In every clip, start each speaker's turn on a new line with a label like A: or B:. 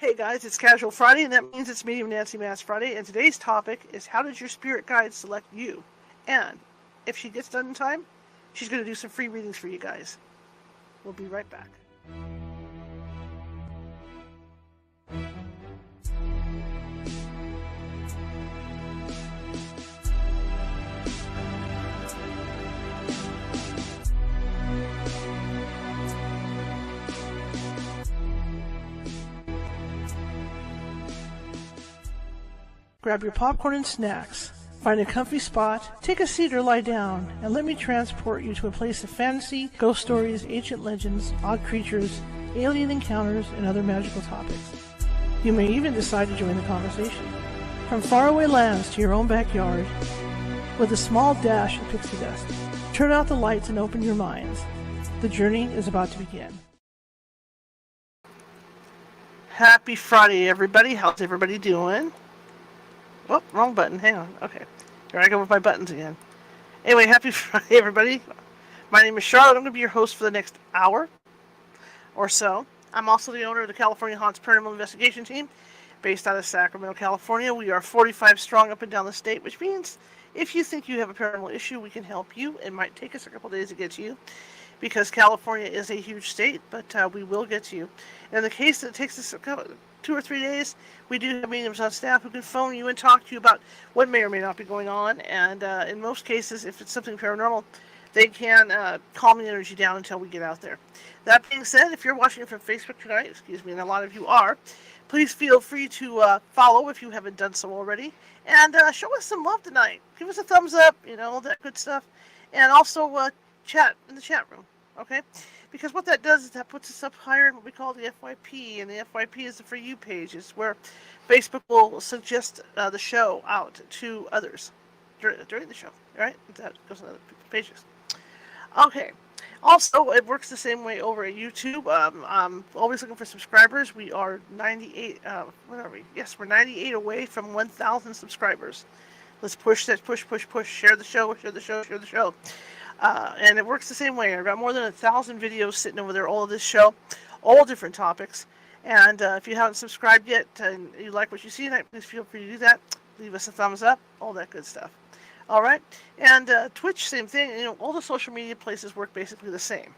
A: Hey guys, it's Casual Friday, and that means it's Medium Nancy Matt's Friday, and today's topic is how did your spirit guide select you? And if she gets done in time, she's going to do some free readings for you guys. We'll be right back. Grab your popcorn and snacks. Find a comfy spot, take a seat or lie down, and let me transport you to a place of fantasy, ghost stories, ancient legends, odd creatures, alien encounters, and other magical topics. You may even decide to join the conversation. From faraway lands to your own backyard, with a small dash of pixie dust. Turn out the lights and open your minds. The journey is about to begin. Happy Friday, everybody. How's everybody doing? Oh, wrong button. Hang on. Okay. Here I go with my buttons again. Anyway, happy Friday, everybody. My name is Charlotte. I'm going to be your host for the next hour or so. I'm also the owner of the California Haunts Paranormal Investigation Team, based out of Sacramento, California. We are 45 strong up and down the state, which means if you think you have a paranormal issue, we can help you. It might take us a couple days to get to you, because California is a huge state, but we will get to you. And in the case that it takes us 2 or 3 days, we do have mediums on staff who can phone you and talk to you about what may or may not be going on. And in most cases, if it's something paranormal, they can calm the energy down until we get out there. That being said, if you're watching from Facebook tonight, and a lot of you are, please feel free to follow if you haven't done so already. And show us some love tonight. Give us a thumbs up, all that good stuff. And also chat in the chat room, okay? Because what that does is that puts us up higher in what we call the FYP, and the FYP is the For You page. It's where Facebook will suggest the show out to others during the show, right? That goes on other people's pages. Okay. Also, it works the same way over at YouTube. I'm always looking for subscribers. We are 98, what are we? Yes, we're 98 away from 1,000 subscribers. Let's push that, push. Share the show. And it works the same way. I've got more than 1,000 videos sitting over there, all of this show, all different topics. And if you haven't subscribed yet and you like what you see tonight, please feel free to do that. Leave us a thumbs up, all that good stuff. All right? And Twitch, same thing. All the social media places work basically the same.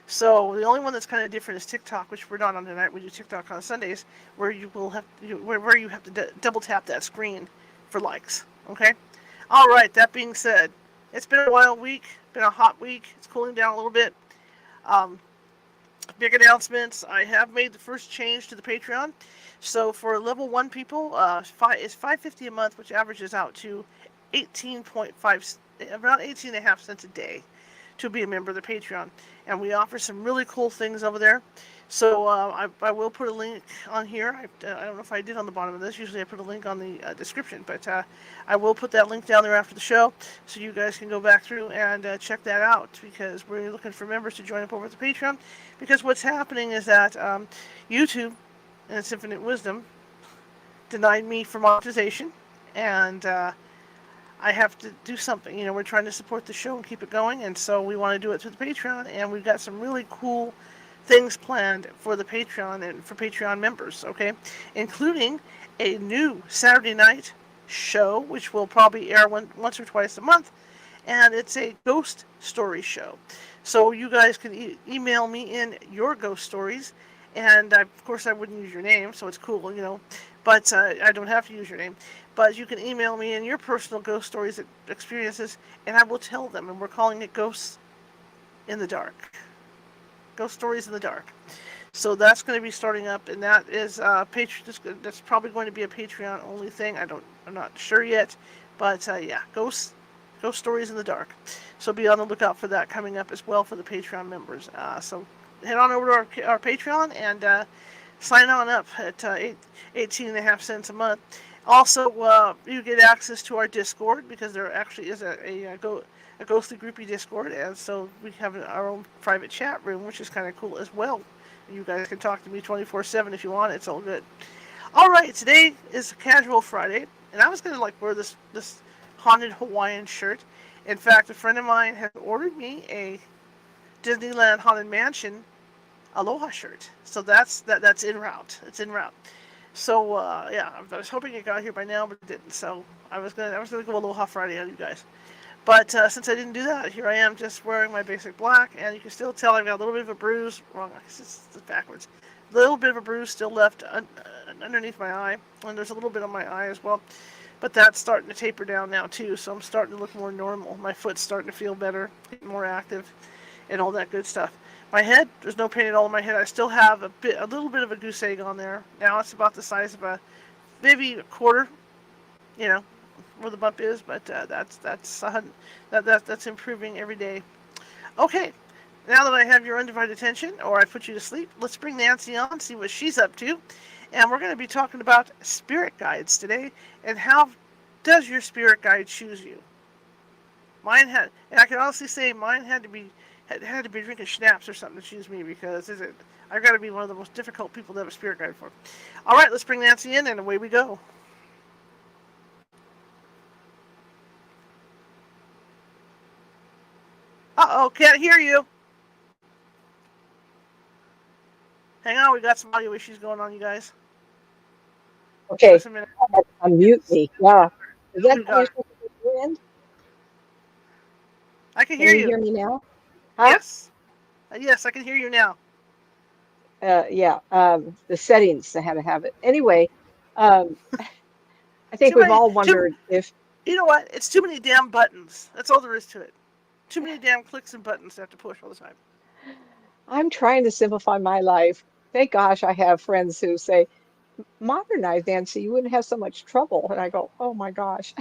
A: So the only one that's kind of different is TikTok, which we're not on tonight. We do TikTok on Sundays, where you will have where you have to double tap that screen for likes. Okay? All right. That being said, it's been a wild week. Been a hot week. It's cooling down a little bit. Big announcements. I have made the first change to the Patreon. So for level 1 people, it's $5.50 a month, which averages out to 18.5, around 18.5 cents a day to be a member of the Patreon. And we offer some really cool things over there. So I will put a link on here. I don't know if I did on the bottom of this. Usually I put a link on the description. But I will put that link down there after the show, so you guys can go back through and check that out, because we're looking for members to join up over at the Patreon. Because what's happening is that YouTube, in its infinite wisdom, denied me for monetization. And I have to do something. We're trying to support the show and keep it going. And so we want to do it through the Patreon. And we've got some really cool things planned for the Patreon and for Patreon members, okay? Including a new Saturday night show, which will probably air once or twice a month, and it's a ghost story show. So you guys can email me in your ghost stories, and of course I wouldn't use your name, so it's cool, but I don't have to use your name. But you can email me in your personal ghost stories experiences, and I will tell them, and we're calling it Ghosts in the Dark. Ghost Stories in the Dark. So that's going to be starting up, and that is that's probably going to be a Patreon only thing. I'm not sure yet, but yeah, Ghost Stories in the Dark. So be on the lookout for that coming up as well for the Patreon members. So head on over to our Patreon and sign on up at 18.5 cents a month. Also, you get access to our Discord, because there actually is a ghostly groupie Discord, and so we have our own private chat room, which is kind of cool as well. You guys can talk to me 24/7 if you want. It's all good. All right, today is Casual Friday, and I was going to wear this haunted Hawaiian shirt. In fact, a friend of mine has ordered me a Disneyland Haunted Mansion Aloha shirt. So that's en route. It's en route. So yeah, I was hoping it got here by now, but it didn't. So I was gonna go Aloha Friday on you guys. But since I didn't do that, here I am just wearing my basic black, and you can still tell I've got a little bit of a bruise. Wrong, it's backwards. A little bit of a bruise still left underneath my eye, and there's a little bit on my eye as well. But that's starting to taper down now too, so I'm starting to look more normal. My foot's starting to feel better, getting more active, and all that good stuff. My head, there's no pain at all in my head. I still have a little bit of a goose egg on there. Now it's about the size of maybe a quarter, you know, where the bump is. But that's improving every day. Okay, now that I have your undivided attention, or I put you to sleep, let's bring Nancy on, see what she's up to, and we're going to be talking about spirit guides today, and how does your spirit guide choose you? Mine had, and I can honestly say mine had to be drinking schnapps or something to choose me, because I've got to be one of the most difficult people to have a spirit guide for. All right, let's bring Nancy in, and away we go. Uh-oh, can't hear you. Hang on, we got some audio issues going on, you guys. Give
B: Okay,
A: us a minute.
B: unmute me. Yeah. Is that
A: We got her.
B: punishment at your end?
A: I can
B: Can
A: hear
B: you
A: you.
B: hear me now? Huh?
A: Yes. Yes, I can hear you now.
B: Yeah. The settings, I had to have it. Anyway, um, I think
A: Too
B: we've
A: many,
B: all
A: too,
B: wondered if
A: you know what? It's too many damn buttons. That's all there is to it. Too many damn clicks and buttons to have to push all the time.
B: I'm trying to simplify my life. Thank gosh I have friends who say, modernize, Nancy, you wouldn't have so much trouble. And I go, oh my gosh.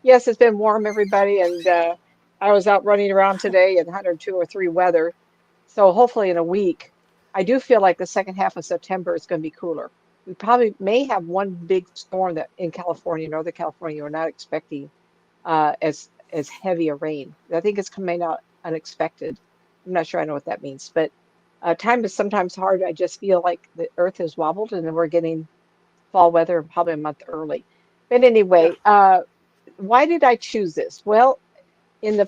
B: Yes, it's been warm, everybody, and I was out running around today in 102 or 3 weather. So hopefully in a week, I do feel like the second half of September is going to be cooler. We probably may have one big storm that in California, Northern California, we're not expecting as heavy a rain. I think it's coming out unexpected. I'm not sure I know what that means, but time is sometimes hard. I just feel like the earth has wobbled and then we're getting fall weather probably a month early. But
A: Yeah.
B: anyway, why did I choose this? Well, in the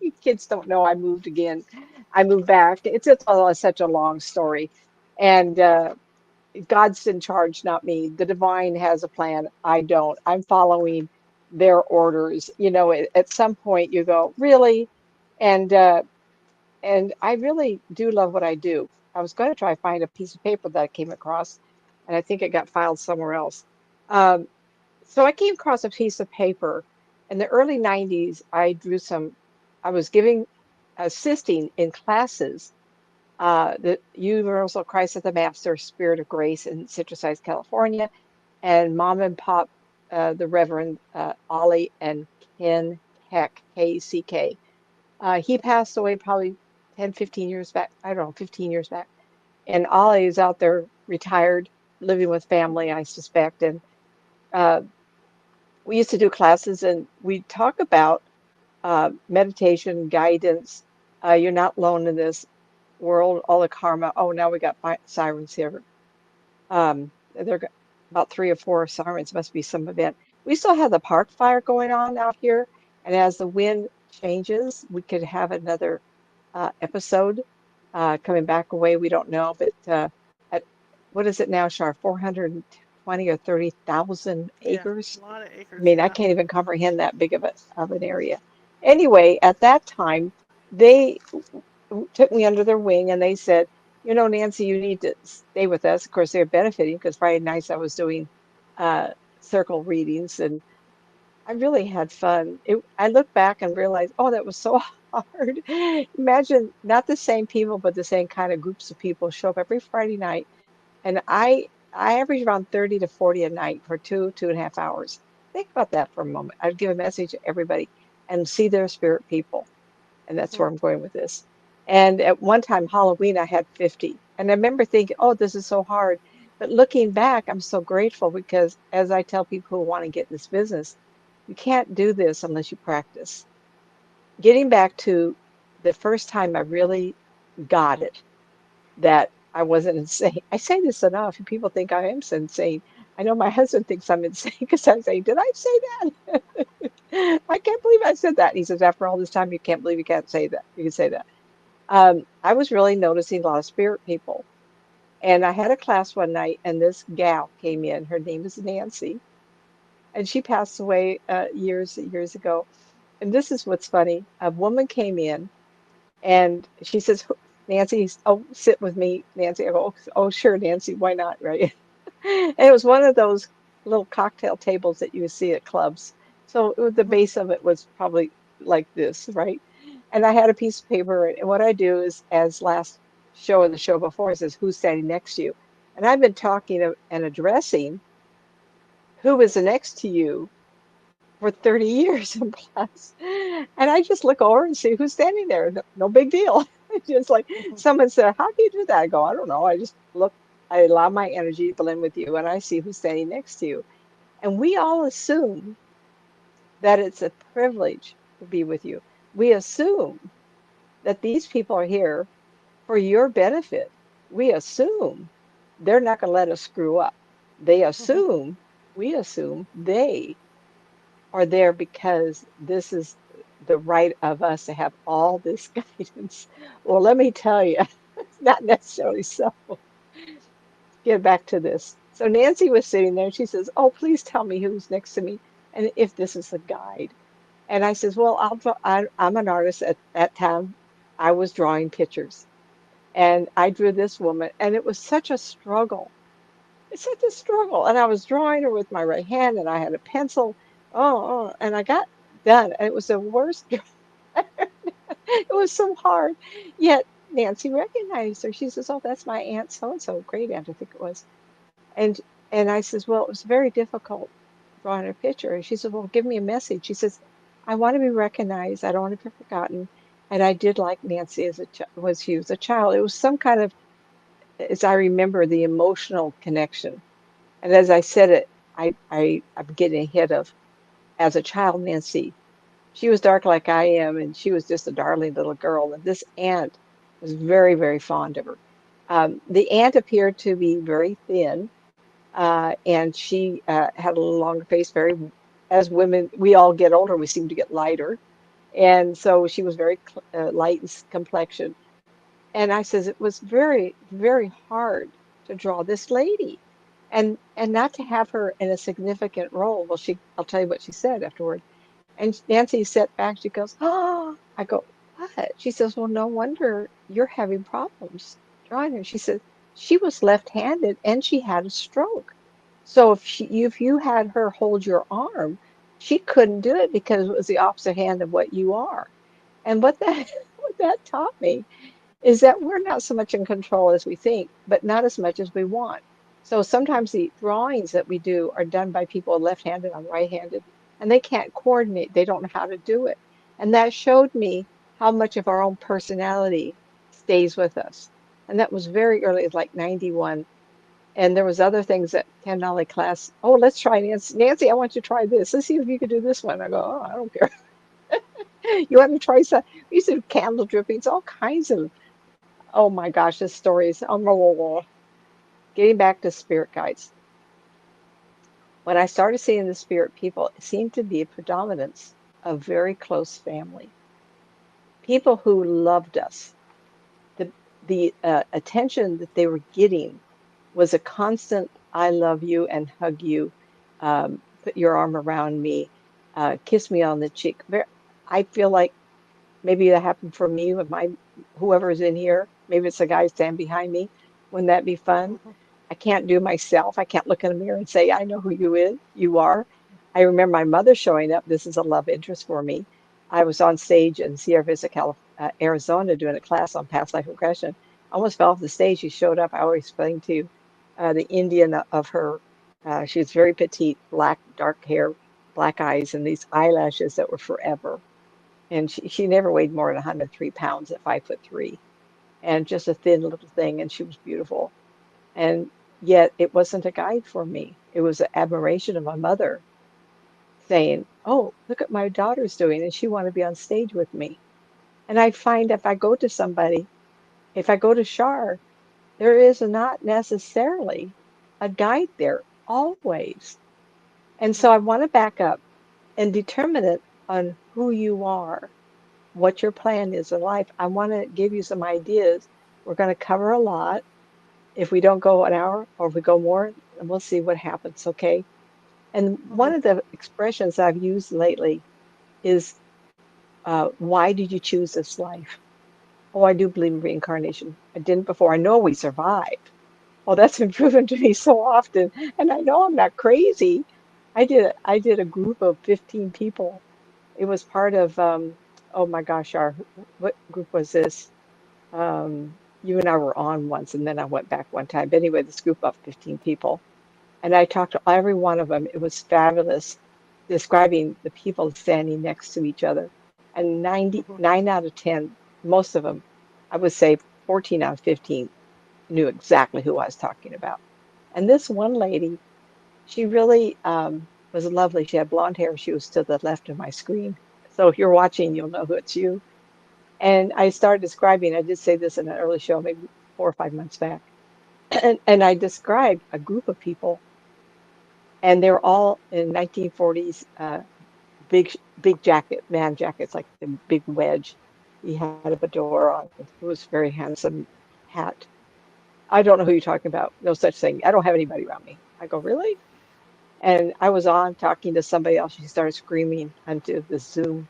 B: you kids don't know I moved again. I moved back. Such a long story, and God's in charge, not me. The divine has a plan. I don't. I'm following their orders. At some point you go, really, and I really do love what I do. I was going to try to find a piece of paper that I came across, and I think it got filed somewhere else. Um, so I came across a piece of paper in the early 90s. I was assisting in classes, the Universal Christ of the Master, Spirit of Grace in Citrus Heights, California, and mom and pop, the Reverend Ollie and Ken Keck, K-C-K. He passed away probably 10, 15 years back. I don't know, 15 years back. And Ollie is out there retired, living with family, I suspect. And uh, we used to do classes and we talk about meditation, guidance. You're not alone in this world, all the karma. Oh, now we got sirens here. There are about 3 or 4 sirens, must be some event. We still have the park fire going on out here. And as the wind changes, we could have another episode coming back away. We don't know, but at what is it now, Shar? 420 or 30,000
A: Yeah.
B: acres?
A: A lot of
B: I
A: acres.
B: mean, I
A: Yeah.
B: can't even comprehend that big of an area. Anyway, at that time, they took me under their wing and they said, Nancy, you need to stay with us. Of course, they're benefiting because Friday nights I was doing uh, circle readings and I really had fun. I look back and realize, oh, that was so hard. Imagine not the same people, but the same kind of groups of people show up every Friday night. And I average around 30 to 40 a night for 2.5 hours. Think about that for a moment. I'd give a message to everybody and see their spirit people. And that's
A: Hmm.
B: where I'm going with this. And at one time, Halloween, I had 50. And I remember thinking, oh, this is so hard. But looking back, I'm so grateful because as I tell people who want to get in this business, you can't do this unless you practice. Getting back to the first time I really got it, that I wasn't insane. I say this enough, and people think I am so insane. I know my husband thinks I'm insane because I say, did I say that? I can't believe I said that. And he says, after all this time, you can't believe you can't say that. You can say that. I was really noticing a lot of spirit people. And I had a class one night, and this gal came in. Her name is Nancy, and she passed away years ago. And this is what's funny. A woman came in, and she says, Nancy, oh, sit with me, Nancy. I go, oh, sure, Nancy, why not, right? And it was one of those little cocktail tables that you see at clubs. So the
A: Mhm.
B: base of it was probably like this, right? And I had a piece of paper, and what I do is, as last show and the show before, it says, who's standing next to you? And I've been talking and addressing who is next to you for 30 years and plus. And I just look over and see who's standing there. No, no big deal. It's just like
A: Mhm.
B: someone said, how do you do that? I go, I don't know. I just look, I allow my energy to blend with you and I see who's standing next to you. And we all assume that it's a privilege to be with you. We assume that these people are here for your benefit. We assume they're not going to let us screw up. They
A: Mhm.
B: assume, we assume they are there because this is the right of us to have all this guidance. Well, let me tell you, it's not necessarily so. Get back to this. So Nancy was sitting there and she says, oh, please tell me who's next to me and if this is a guide. And I says, well, I'm an artist at that time. I was drawing pictures and I drew this woman and it was such a struggle. It's such a struggle. And I was drawing her with my right hand and I had a pencil. And I got done. And it was the worst. It was so hard. Yet Nancy recognized her. She says, oh, that's my aunt so and so, great aunt, I think it was. And and I says, well, it was very difficult drawing her picture. And she said, well, give me a message. She says, I want to be recognized. I don't want to be forgotten. And I did like Nancy as a was she was a child. It was some kind of, as I remember, the emotional connection. And as I said it, I'm getting ahead of as a child, Nancy. She was dark like I am, and she was just a darling little girl. And this aunt was very, very fond of her. The aunt appeared to be very thin, and she had a little longer face. Very, as women, we all get older, we seem to get lighter, and so she was very light in complexion. And I says it was very, very hard to draw this lady, and not to have her in a significant role. Well, I'll tell you what she said afterward. And Nancy sat back. She goes, "Oh," I go, "What?" She says, "Well, no wonder you're having problems drawing her." She said she was left-handed and she had a stroke. So if you had her hold your arm, she couldn't do it because it was the opposite hand of what you are. And what that what that taught me is that we're not so much in control as we think, but not as much as we want. So sometimes the drawings that we do are done by people left-handed on right-handed, and they can't coordinate. They don't know how to do it. And that showed me how much of our own personality stays with us. And that was very early, like 91. And there was other things that $10 class. Oh, let's try Nancy. Nancy, I want you to try this. Let's see if you can do this one. I go, oh, I don't care. You want to try some? We used to do candle drippings, all kinds of. Oh my gosh, this story is getting back to spirit guides. When I started seeing the spirit people, it seemed to be a predominance of very close family, people who loved us. The attention that they were getting was a constant "I love you" and "hug you," put your arm around me, kiss me on the cheek. I feel like maybe that happened for me with my whoever's in here. Maybe it's the guy standing behind me. Wouldn't that be fun?
A: Mhm.
B: I can't do myself. I can't look in a mirror and say, I know who you are. I remember my mother showing up. This is a love interest for me. I was on stage in Sierra Vista, Arizona, doing a class on past life regression. I almost fell off the stage. She showed up. I always explained to you the Indian of her. She was very petite, black, dark hair, black eyes, and these eyelashes that were forever. And she never weighed more than 103 pounds at 5'3", and just a thin little thing. And she was beautiful. And yet it wasn't a guide for me. It was an admiration of my mother saying, oh, look what my daughter's doing. And she wanted to be on stage with me. And I find if I go to somebody, if I go to Shar, there is not necessarily a guide there always. And so
A: Mhm.
B: I want to back up and determine it on who you are. what your plan is in life. I want to give you some ideas. We're going to cover a lot. If we don't go an hour or if we go more, then we'll see what happens, okay? And one
A: Mhm.
B: of the expressions I've used lately is, why did you choose this life? Oh, I do believe in reincarnation. I didn't before. I know we survived. Oh, that's been proven to me so often. And I know I'm not crazy. I did a group of 15 people. It was part of oh my gosh, our what group was this? You and I were on once and then I went back one time. But anyway, this group of 15 people. And I talked to every one of them. It was fabulous, describing the people standing next to each other. And
A: Mhm.
B: 99 out of 10, most of them, I would say 14 out of 15 knew exactly who I was talking about. And this one lady, she really was lovely. She had blonde hair. She was to the left of my screen. So if you're watching, you'll know who it's you. And I started describing, I did say this in an early show, maybe 4 or 5 months back. And I described a group of people, and they were all in 1940s big jacket, man jackets, like the big wedge. He had a fedora on. It was very handsome hat. I don't know who you're talking about. No such thing. I don't have anybody around me. I go, really? And I was on talking to somebody else. She started screaming onto the Zoom.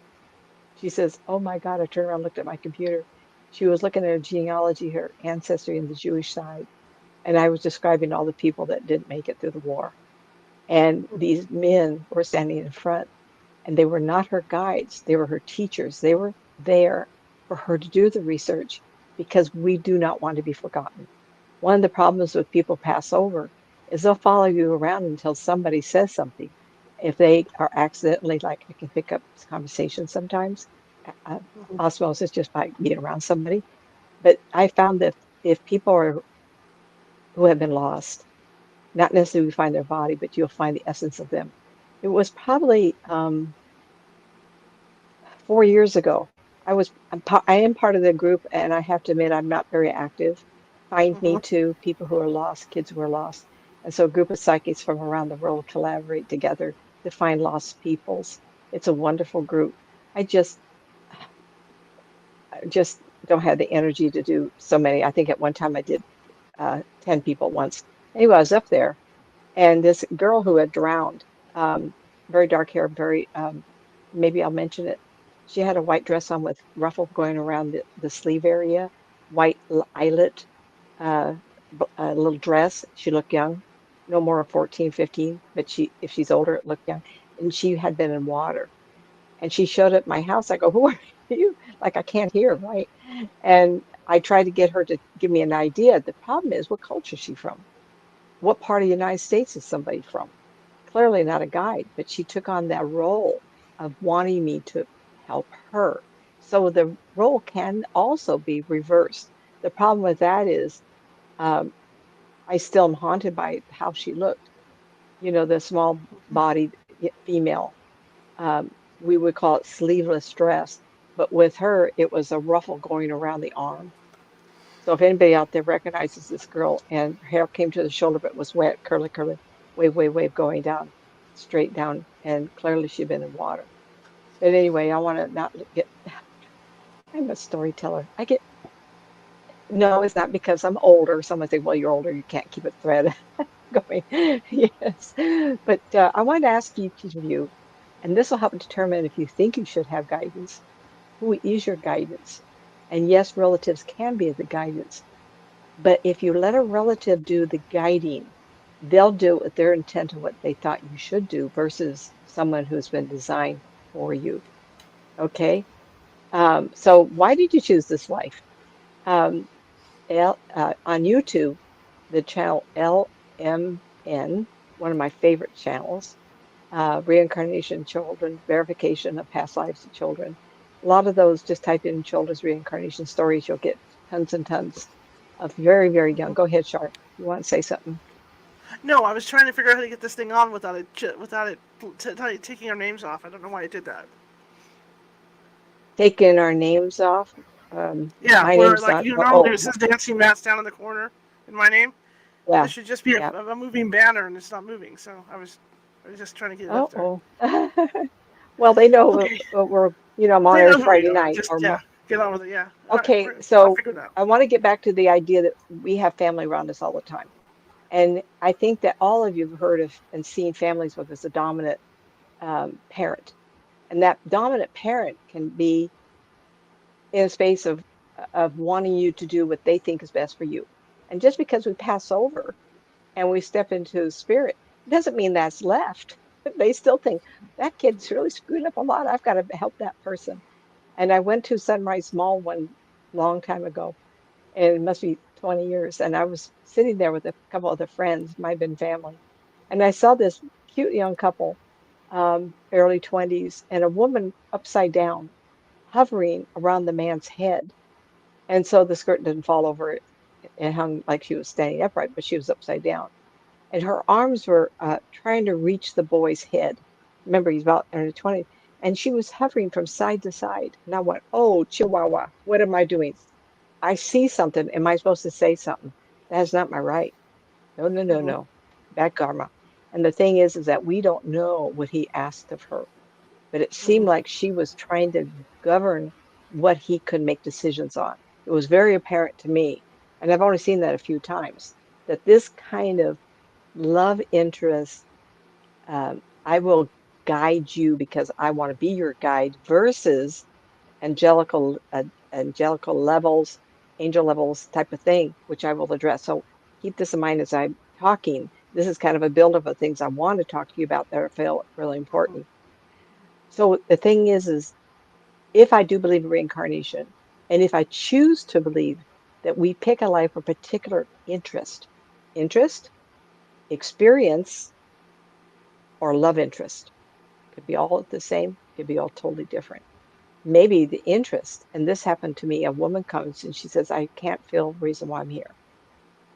B: She says, oh my God. I turned around, looked at my computer. She was looking at her genealogy, her ancestry in the Jewish side. And I was describing all the people that didn't make it through the war. And
A: Mhm.
B: these men were standing in front, and they were not her guides, they were her teachers. They were there for her to do the research because we do not want to be forgotten. One of the problems with people pass over is they'll follow you around until somebody says something. If they are accidentally, like I can pick up conversation sometimes, uh,
A: Mhm.
B: osmosis just by being around somebody. But I found that if people are who have been lost, not necessarily find their body, but you'll find the essence of them. It was probably 4 years ago. I am part of the group, and I have to admit I'm not very active. Find me
A: Mhm.
B: too, people who are lost, kids who are lost. And so a group of psychics from around the world collaborate together to find lost peoples. It's a wonderful group. I just don't have the energy to do so many. I think at one time I did 10 people once. Anyway, I was up there, and this girl who had drowned, um, very dark hair, very, maybe I'll mention it. She had a white dress on with ruffle going around the sleeve area, white eyelet, uh, a little dress. She looked young, no more than 14, 15, but if she's older, it looked young. And she had been in water. And she showed up at my house. I go, who are you? Like, I can't hear, right? And I tried to get her to give me an idea. The problem is, what culture is she from? What part of the United States is somebody from? Clearly not a guide, but she took on that role of wanting me to help her. So the role can also be reversed. The problem with that is, um, I still am haunted by how she looked. The small bodied female. We would call it sleeveless dress, but with her, it was a ruffle going around the arm. So if anybody out there recognizes this girl, and her hair came to the shoulder but was wet, curly, curly, wave, wave, wave, going down, straight down, and clearly she'd been in water. But anyway, I want to not get, I'm a storyteller. No, it's not because I'm older. Someone say, well, you're older, you can't keep a thread going. Yes. But I wanted to ask each of you, and this will help determine if you think you should have guidance. Who is your guidance? And yes, relatives can be the guidance. But if you let a relative do the guiding, they'll do it with their intent of what they thought you should do versus someone who's been designed for you. Okay. So why did you choose this life? Um, on YouTube, the channel LMN, one of my favorite channels, Reincarnation Children, Verification of Past Lives of Children. A lot of those, just type in children's reincarnation stories, you'll get tons and tons of very, very young.
A: Mhm.
B: Go ahead, Shar. You want to say something?
A: No, I was trying to figure out how to get this thing on without it taking our names off. I don't know why it did that.
B: Taking our names off.
A: Yeah,
B: My
A: where
B: name's
A: like
B: not.
A: you know
B: Oh,
A: normally
B: oh,
A: it says Nancy Matz down in the corner in my name. There
B: yeah,
A: should just be
B: yeah.
A: a moving banner and it's not moving. So I was just trying to get it up there.
B: Oh, oh. Well, they know
A: Okay.
B: we're I'm on
A: They
B: every
A: know who we
B: Friday
A: are.
B: night
A: Just yeah, get on with it. Yeah,
B: Okay,
A: I'll
B: so
A: figure it out.
B: I want to get back to the idea that we have family around us all the time. And I think that all of you have heard of and seen families with this a dominant parent. And that dominant parent can be in a space of wanting you to do what they think is best for you. And just because we pass over and we step into spirit doesn't mean that's left. They still think that kid's really screwed up a lot. I've got to help that person. And I went to Sunrise Mall one long time ago, and it must be 20 years. And I was sitting there with a couple other friends, might have been family, and I saw this cute young couple, early 20s, and a woman upside down hovering around the man's head. And so the skirt didn't fall over it. It hung like she was standing upright, but she was upside down. And her arms were trying to reach the boy's head. Remember, he's about in his 20s. And she was hovering from side to side. And I went, oh, Chihuahua, what am I doing? I see something. Am I supposed to say something? That is not my right. No, no, no,
A: Hmm.
B: no. Bad karma. And the thing is that we don't know what he asked of her. But it seemed
A: Hmm.
B: like she was trying to govern what he could make decisions on. It was very apparent to me, and I've only seen that a few times, that this kind of love interest, I will guide you because I want to be your guide, versus angelical angelical levels, angel levels type of thing, which I will address. So keep this in mind as I'm talking. This is kind of a build up of things I want to talk to you about that I feel really
A: Hmm.
B: important. So the thing is if I do believe in reincarnation, and if I choose to believe that we pick a life for particular interest, experience, or love interest, could be all the same, could be all totally different. Maybe the interest, and this happened to me, a woman comes and she says, I can't feel the reason why I'm here.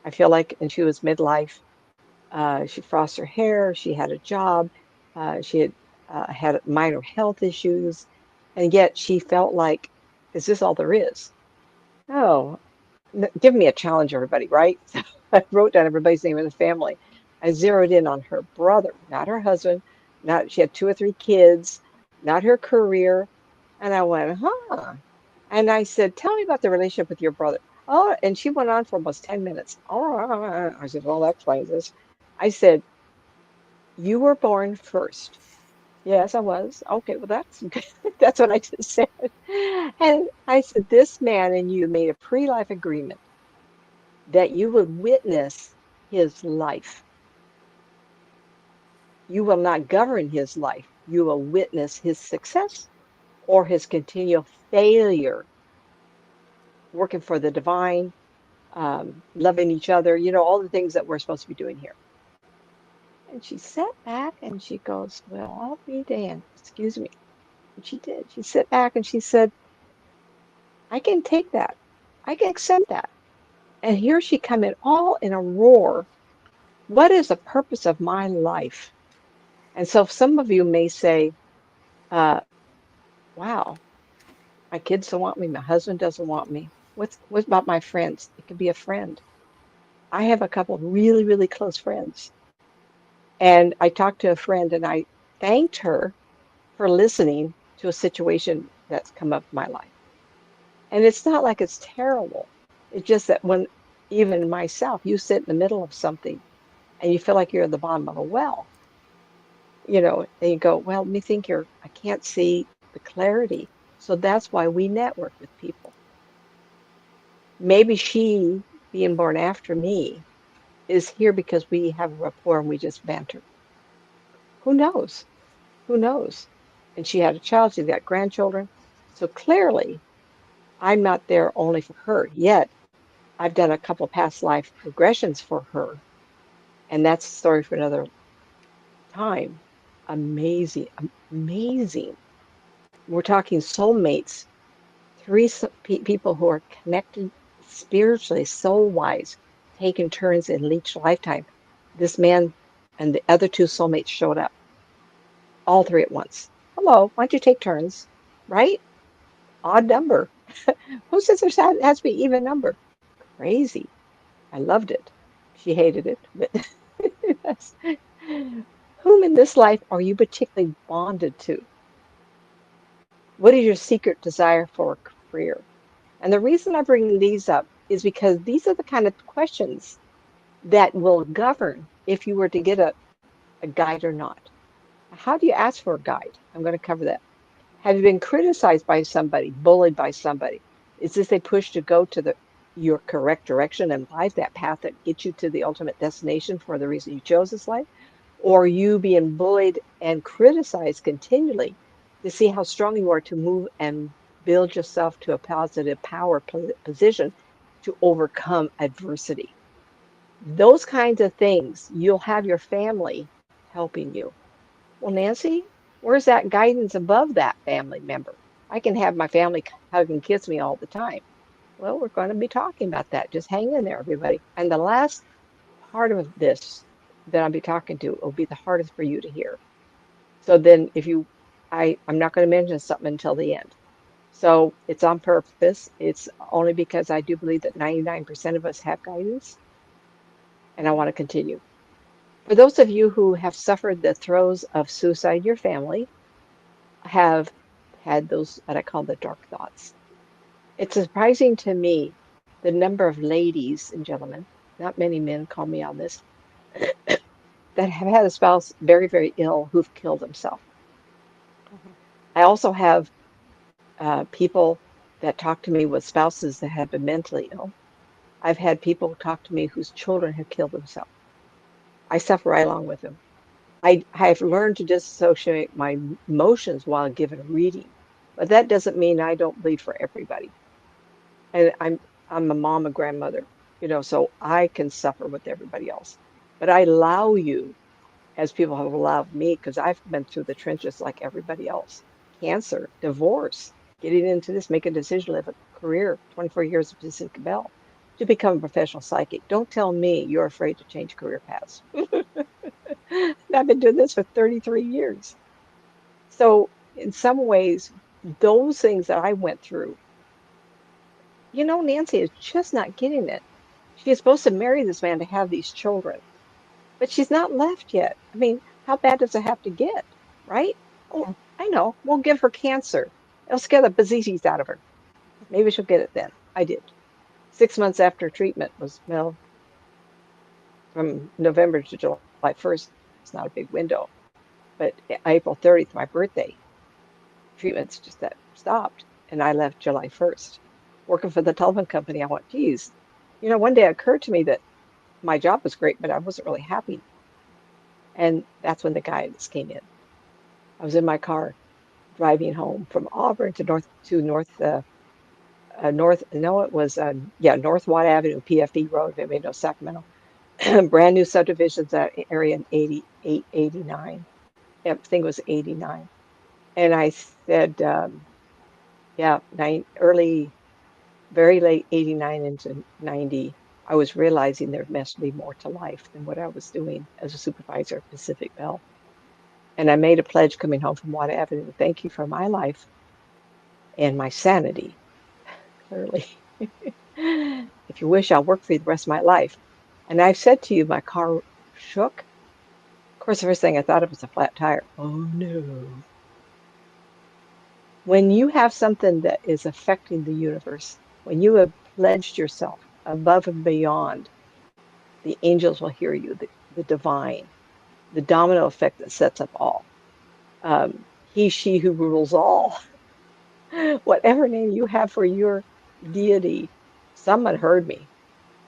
B: I feel like, and she was midlife, she frosted her hair, she had a job, she had minor health issues, and yet she felt like, is this all there is? Oh, give me a challenge, everybody, right? So I wrote down everybody's name in the family. I zeroed in on her brother, not her husband, not she had two or three kids, not her career. And I went, huh. And I said, tell me about the relationship with your brother. Oh, and she went on for almost 10 minutes. Oh, I said, well, that explains this. I said, you were born first. Yes, I was. Okay, well, that's good. That's what I just said. And I said, this man and you made a pre-life agreement that you would witness his life. You will not govern his life. You will witness his success or his continual failure, working for the divine, loving each other, all the things that we're supposed to be doing here. And she sat back and she goes, well, I'll be damned. Excuse me. And she did. She sat back and she said, I can take that. I can accept that. And here she come in all in a roar. What is the purpose of my life? And so some of you may say, uh, wow, my kids don't want me. My husband doesn't want me. What about my friends? It could be a friend. I have a couple of really, really close friends. And I talked to a friend and I thanked her for listening to a situation that's come up in my life. And it's not like it's terrible. It's just that when even myself, you sit in the middle of something and you feel like you're at the bottom of a well, and you go, well, let me think here. I can't see the clarity. So that's why we network with people. Maybe she, being born after me, is here because we have a rapport and we just banter. Who knows? Who knows? And she had a child, she's got grandchildren. So clearly, I'm not there only for her. Yet, I've done a couple past life regressions for her. And that's a story for another time. Amazing, amazing. We're talking soulmates, three people who are connected spiritually, soul wise, taking turns in each lifetime. This man and the other two soulmates showed up, all three at once. Hello, why don't you take turns? Right? Odd number. Who says has to be even number? Crazy. I loved it. She hated it, but that's, whom in this life are you particularly bonded to? What is your secret desire for a career? And the reason I bring these up is because these are the kind of questions that will govern if you were to get a guide or not. How do you ask for a guide? I'm going to cover that. Have you been criticized by somebody, bullied by somebody? Is this a push to go to your correct direction in life, that path that gets you to the ultimate destination for the reason you chose this life? Or you being bullied and criticized continually to see how strong you are to move and build yourself to a positive power position to overcome adversity? Those kinds of things, you'll have your family helping you. Well, Nancy, where's that guidance above that family member? I can have my family hug and kiss me all the time. Well, we're going to be talking about that. Just hang in there, everybody. And the last part of this that I'll be talking to will be the hardest for you to hear. So then if you, I'm not going to mention something until the end. So it's on purpose. It's only because I do believe that 99% of us have guidance, and I want to continue. For those of you who have suffered the throes of suicide in your family, have had those what I call the dark thoughts. It's surprising to me the number of ladies and gentlemen, not many men call me on this, that have had a spouse very, very ill who've killed themselves.
A: Mhm.
B: I also have people that talk to me with spouses that have been mentally ill. I've had people talk to me whose children have killed themselves. I suffer right along with them. I've learned to dissociate my emotions while given a reading, but that doesn't mean I don't bleed for everybody. And I'm a mom and grandmother, so I can suffer with everybody else. But I allow you, as people have allowed me, because I've been through the trenches like everybody else. Cancer, divorce, getting into this, make a decision, live a career, 24 years of Pacific Bell, to become a professional psychic. Don't tell me you're afraid to change career paths. I've been doing this for 33 years. So in some ways, those things that I went through, Nancy is just not getting it. She is supposed to marry this man to have these children, but she's not left yet. I mean, how bad does it have to get, right? Oh, I know. We'll give her cancer. It'll scare the bejesus out of her. Maybe she'll get it then. I did. 6 months after treatment was, well, from November to July 1st. It's not a big window, but April 30th, my birthday, treatments just that stopped, and I left July 1st. Working for the telephone company, I went, geez, one day it occurred to me that my job was great, but I wasn't really happy. And that's when the guidance came in. I was in my car driving home from Auburn to north. No, it was North Watt Avenue, PFE Road. If anybody knows Sacramento, brand new subdivisions that area in 88, 89. I think it was 89. And I said, early, very late 89 into 90, I was realizing there must be more to life than what I was doing as a supervisor at Pacific Bell. And I made a pledge coming home from Watt Avenue. Thank you for my life and my sanity, clearly. If you wish, I'll work for you the rest of my life. And I've said to you, my car shook. Of course, the first thing I thought of was a flat tire. Oh no. When you have something that is affecting the universe, when you have pledged yourself above and beyond, the angels will hear you, the divine, the domino effect that sets up all. He, she who rules all. Whatever name you have for your deity, someone heard me,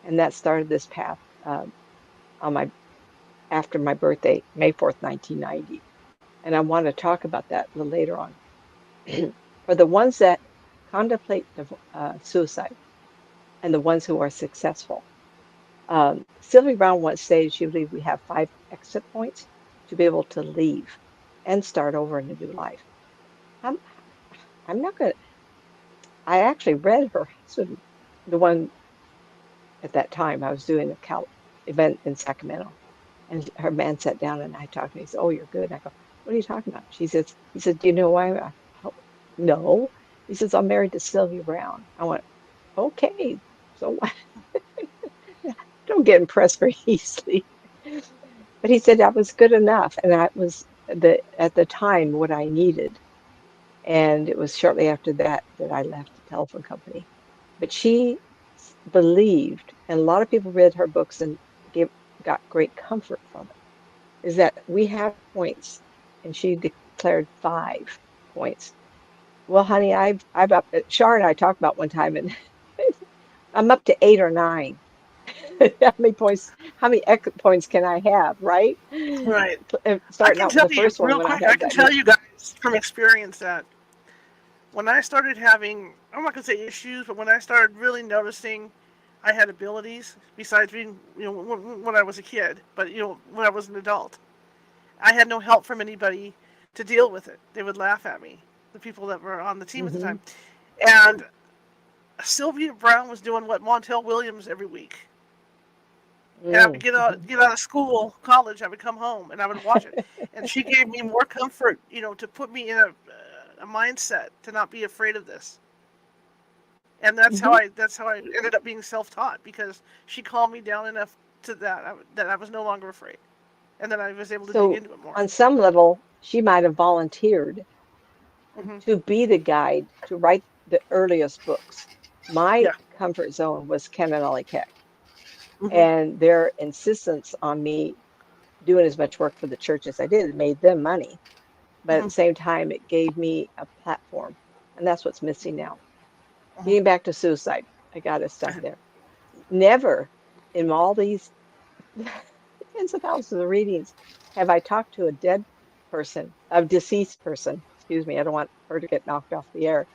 B: and that started this path on my after my birthday, May 4th, 1990. And I want to talk about that a little later on. For the ones that contemplate suicide and the ones who are successful, Sylvie Brown once stated she believed we have 5 exit points to be able to leave and start over in a new life. I'm, I'm not going to, I actually read her husband, the one at that time I was doing a event in Sacramento. And her man sat down and I talked to me. He said, "Oh, you're good." And I go, "What are you talking about?" He said, "Do you know why?" Oh, no. He says, "I'm married to Sylvia Brown." I went, "Okay. So don't get impressed very easily." But he said that was good enough. And that was at the time what I needed. And it was shortly after that that I left the telephone company. But she believed, and a lot of people read her books and got great comfort from it, is that we have points, and she declared 5 points. Well, honey, I've up. Shar and I talked about one time, and I'm up to 8 or 9. How many points? How many points can I have? Right?
A: Right. I
B: Starting
A: can
B: out with
A: tell
B: the
A: you
B: first one
A: real
B: when I
A: quick. I
B: had
A: can
B: that.
A: tell you guys from experience that when I started having, I'm not gonna say issues, but when I started really noticing I had abilities besides being, when I was a kid, but when I was an adult, I had no help from anybody to deal with it. They would laugh at me, the people that were on the team at the
B: Hmm.
A: time, and Sylvia Brown was doing what Montel Williams every week. And I would
B: Hmm.
A: get out of school, college. I would come home and I would watch it, and she gave me more comfort, to put me in a mindset to not be afraid of this. And
B: Hmm.
A: that's how I ended up being self-taught, because she calmed me down enough to that I was no longer afraid, and then I was able to dig
B: So
A: into it more.
B: on some level, she might have volunteered
A: Hmm.
B: to be the guide to write the earliest books. My
A: Yeah.
B: comfort zone was Ken and Ollie Keck,
A: Hmm.
B: and their insistence on me doing as much work for the church as I did made them money. But at
A: Hmm.
B: the same time, it gave me a platform, and that's what's missing now.
A: Hmm.
B: Getting back to suicide, I got to stop there. Never in all these tens of thousands of readings have I talked to a dead person, a deceased person, excuse me, I don't want her to get knocked off the air,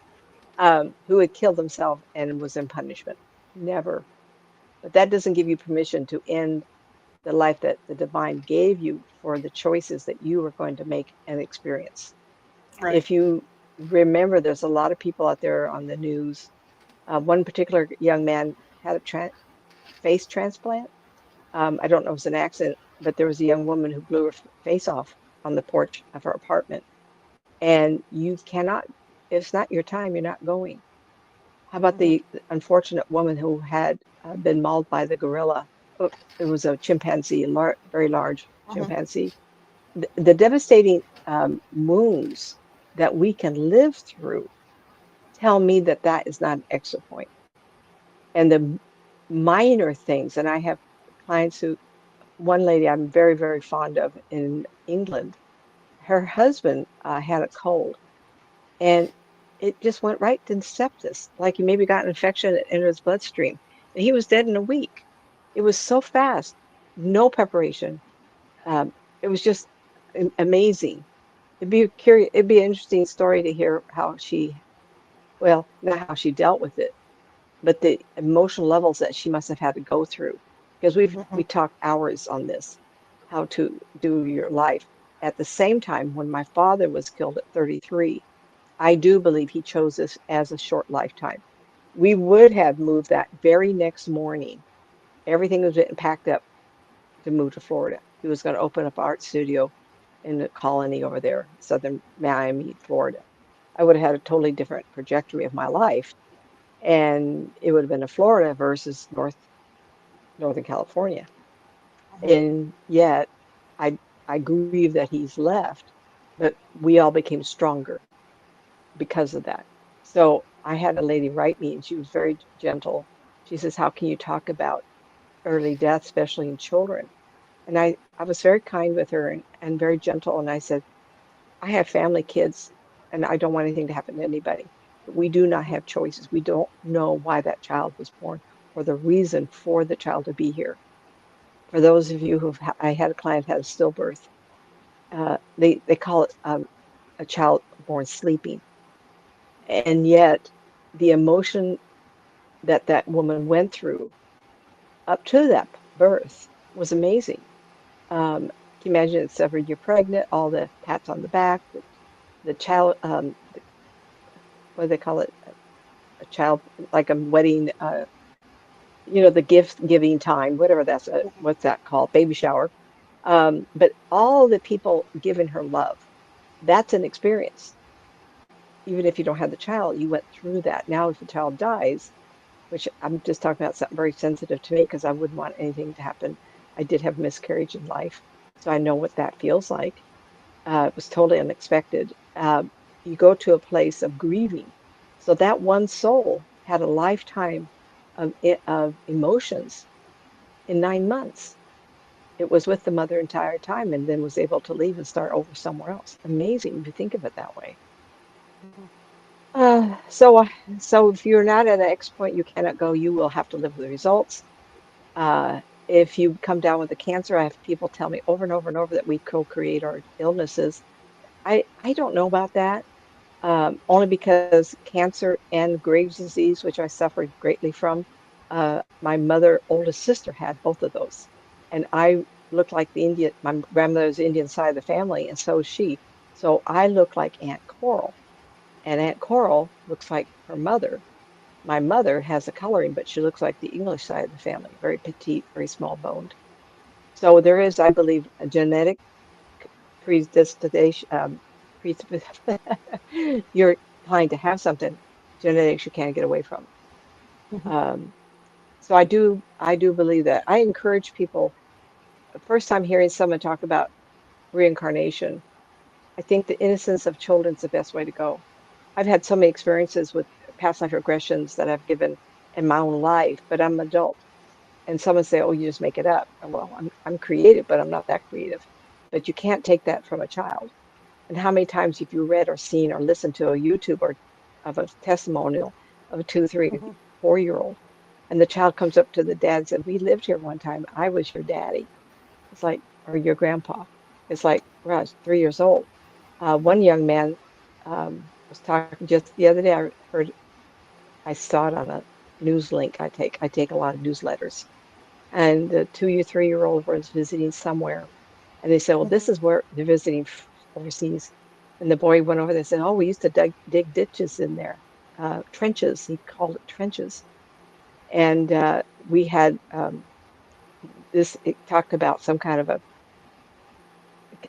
B: who had killed himself and was in punishment. Never. But that doesn't give you permission to end the life that the divine gave you for the choices that you are going to make and experience.
A: Right.
B: If you remember, there's a lot of people out there on the news. One particular young man had a face transplant. I don't know if it was an accident, but there was a young woman who blew her face off on the porch of her apartment. And you cannot, if it's not your time, you're not going. How about
A: Hmm.
B: the unfortunate woman who had been mauled by the gorilla? Oh, it was a chimpanzee, a very large
A: Hmm.
B: chimpanzee. The devastating wounds that we can live through tell me that that is not an exit point. And the minor things, and I have clients who, one lady I'm very, very fond of in England, her husband had a cold and it just went right to sepsis. Like he maybe got an infection that entered his bloodstream. And he was dead in a week. It was so fast, no preparation. Um, it was just amazing. It'd be an interesting story to hear how she, well, not how she dealt with it, but the emotional levels that she must have had to go through. Because
A: Hmm.
B: we talked hours on this, how to do your life. At the same time, when my father was killed at 33, I do believe he chose this as a short lifetime. We would have moved that very next morning. Everything was getting packed up to move to Florida. He was going to open up an art studio in the colony over there, southern Miami, Florida. I would have had a totally different trajectory of my life, and it would have been a Florida versus Northern California. And yet, I I grieve that he's left, but we all became stronger because of that. So I had a lady write me, and she was very gentle. She says, "How can you talk about early death, especially in children?" And I was very kind with her and very gentle. And I said, I have family, kids, and I don't want anything to happen to anybody. But we do not have choices. We don't know why that child was born or the reason for the child to be here. For those of you I had a client had a stillbirth. They call it a child born sleeping, and yet the emotion that that woman went through up to that birth was amazing. Can you imagine it's every year pregnant, all the pats on the back, the child, what do they call it? A child, like a wedding, the gift giving time, whatever what's that called? Baby shower. But all the people giving her love, that's an experience. Even if you don't have the child, you went through that. Now, if the child dies, which I'm just talking about something very sensitive to me because I wouldn't want anything to happen. I did have miscarriage in life, so I know what that feels like. It was totally unexpected. you go to a place of grieving. So that one soul had a lifetime of emotions in 9 months. It was with the mother entire time and then was able to leave and start over somewhere else. Amazing if you think of it that way.
A: Mhm.
B: Uh, so, uh, so if you're not at an X point, you cannot go. You will have to live with the results. If you come down with a cancer, I have people tell me over and over and over that we co-create our illnesses. I don't know about that, only because cancer and Graves' disease, which I suffered greatly from, my mother, oldest sister had both of those. And I look like the Indian, my grandmother's Indian side of the family, and so is she. So I look like Aunt Coral, and Aunt Coral looks like her mother. My mother has a coloring, but she looks like the English side of the family, very petite, very small boned. So there is, I believe, a genetic predestination, you're inclined to have something, genetics you can't get away from.
A: Mhm.
B: Um, so I do believe that. I encourage people, the first time hearing someone talk about reincarnation, I think the innocence of children is the best way to go. I've had so many experiences with past life regressions that I've given in my own life, but I'm an adult. And someone say, "Oh, you just make it up." Well, I'm creative, but I'm not that creative. But you can't take that from a child. And how many times have you read or seen or listened to a YouTube or of a testimonial of a 2, 3,
A: Mhm.
B: 4 year old, and the child comes up to the dad and said, "We lived here one time. I was your daddy." It's like, or your grandpa. It's like, well, I was 3 years old. One young man was talking just the other day. I saw it on a news link. I take a lot of newsletters, and the 2 or 3 year old was visiting somewhere, and they said, "Well, this
A: Mhm.
B: is where they're visiting overseas." And the boy went over there and said, "Oh, we used to dig ditches in there, trenches." He called it trenches, and we had this. It talked about some kind of a,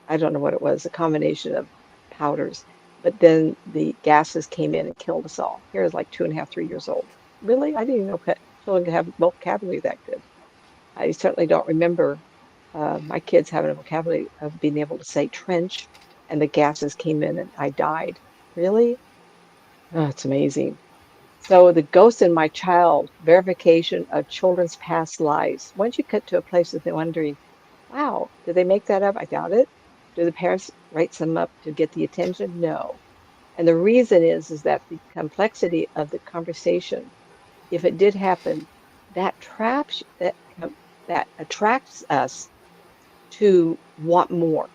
B: I don't know what it was, a combination of powders. But then the gases came in and killed us all. Here is like 2.5, 3 years old. Really? I didn't even know children could have vocabulary that good. I certainly don't remember my kids having a vocabulary of being able to say trench, and the gases came in and I died. Really? Oh, it's amazing. So the ghost in my child, verification of children's past lives. Once you get to a place that they're wondering, wow, did they make that up? I doubt it. Do the parents write some up to get the attention? No. And the reason is that the complexity of the conversation, if it did happen, that traps that attracts us to want more.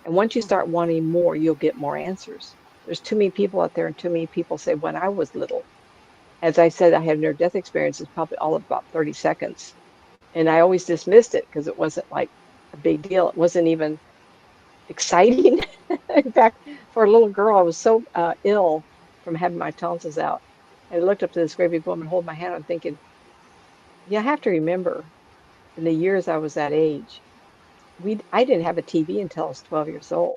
B: And once you
A: Mhm.
B: start wanting more, you'll get more answers. There's too many people out there, and too many people say, when I was little, as I said, I had near-death experiences, probably all of about 30 seconds. And I always dismissed it because it wasn't like a big deal. It wasn't even exciting. In fact, for a little girl, I was so ill from having my tonsils out. And I looked up to this great big woman hold my hand. I'm thinking, you have to remember, in the years I was that age, I didn't have a TV until I was 12 years old.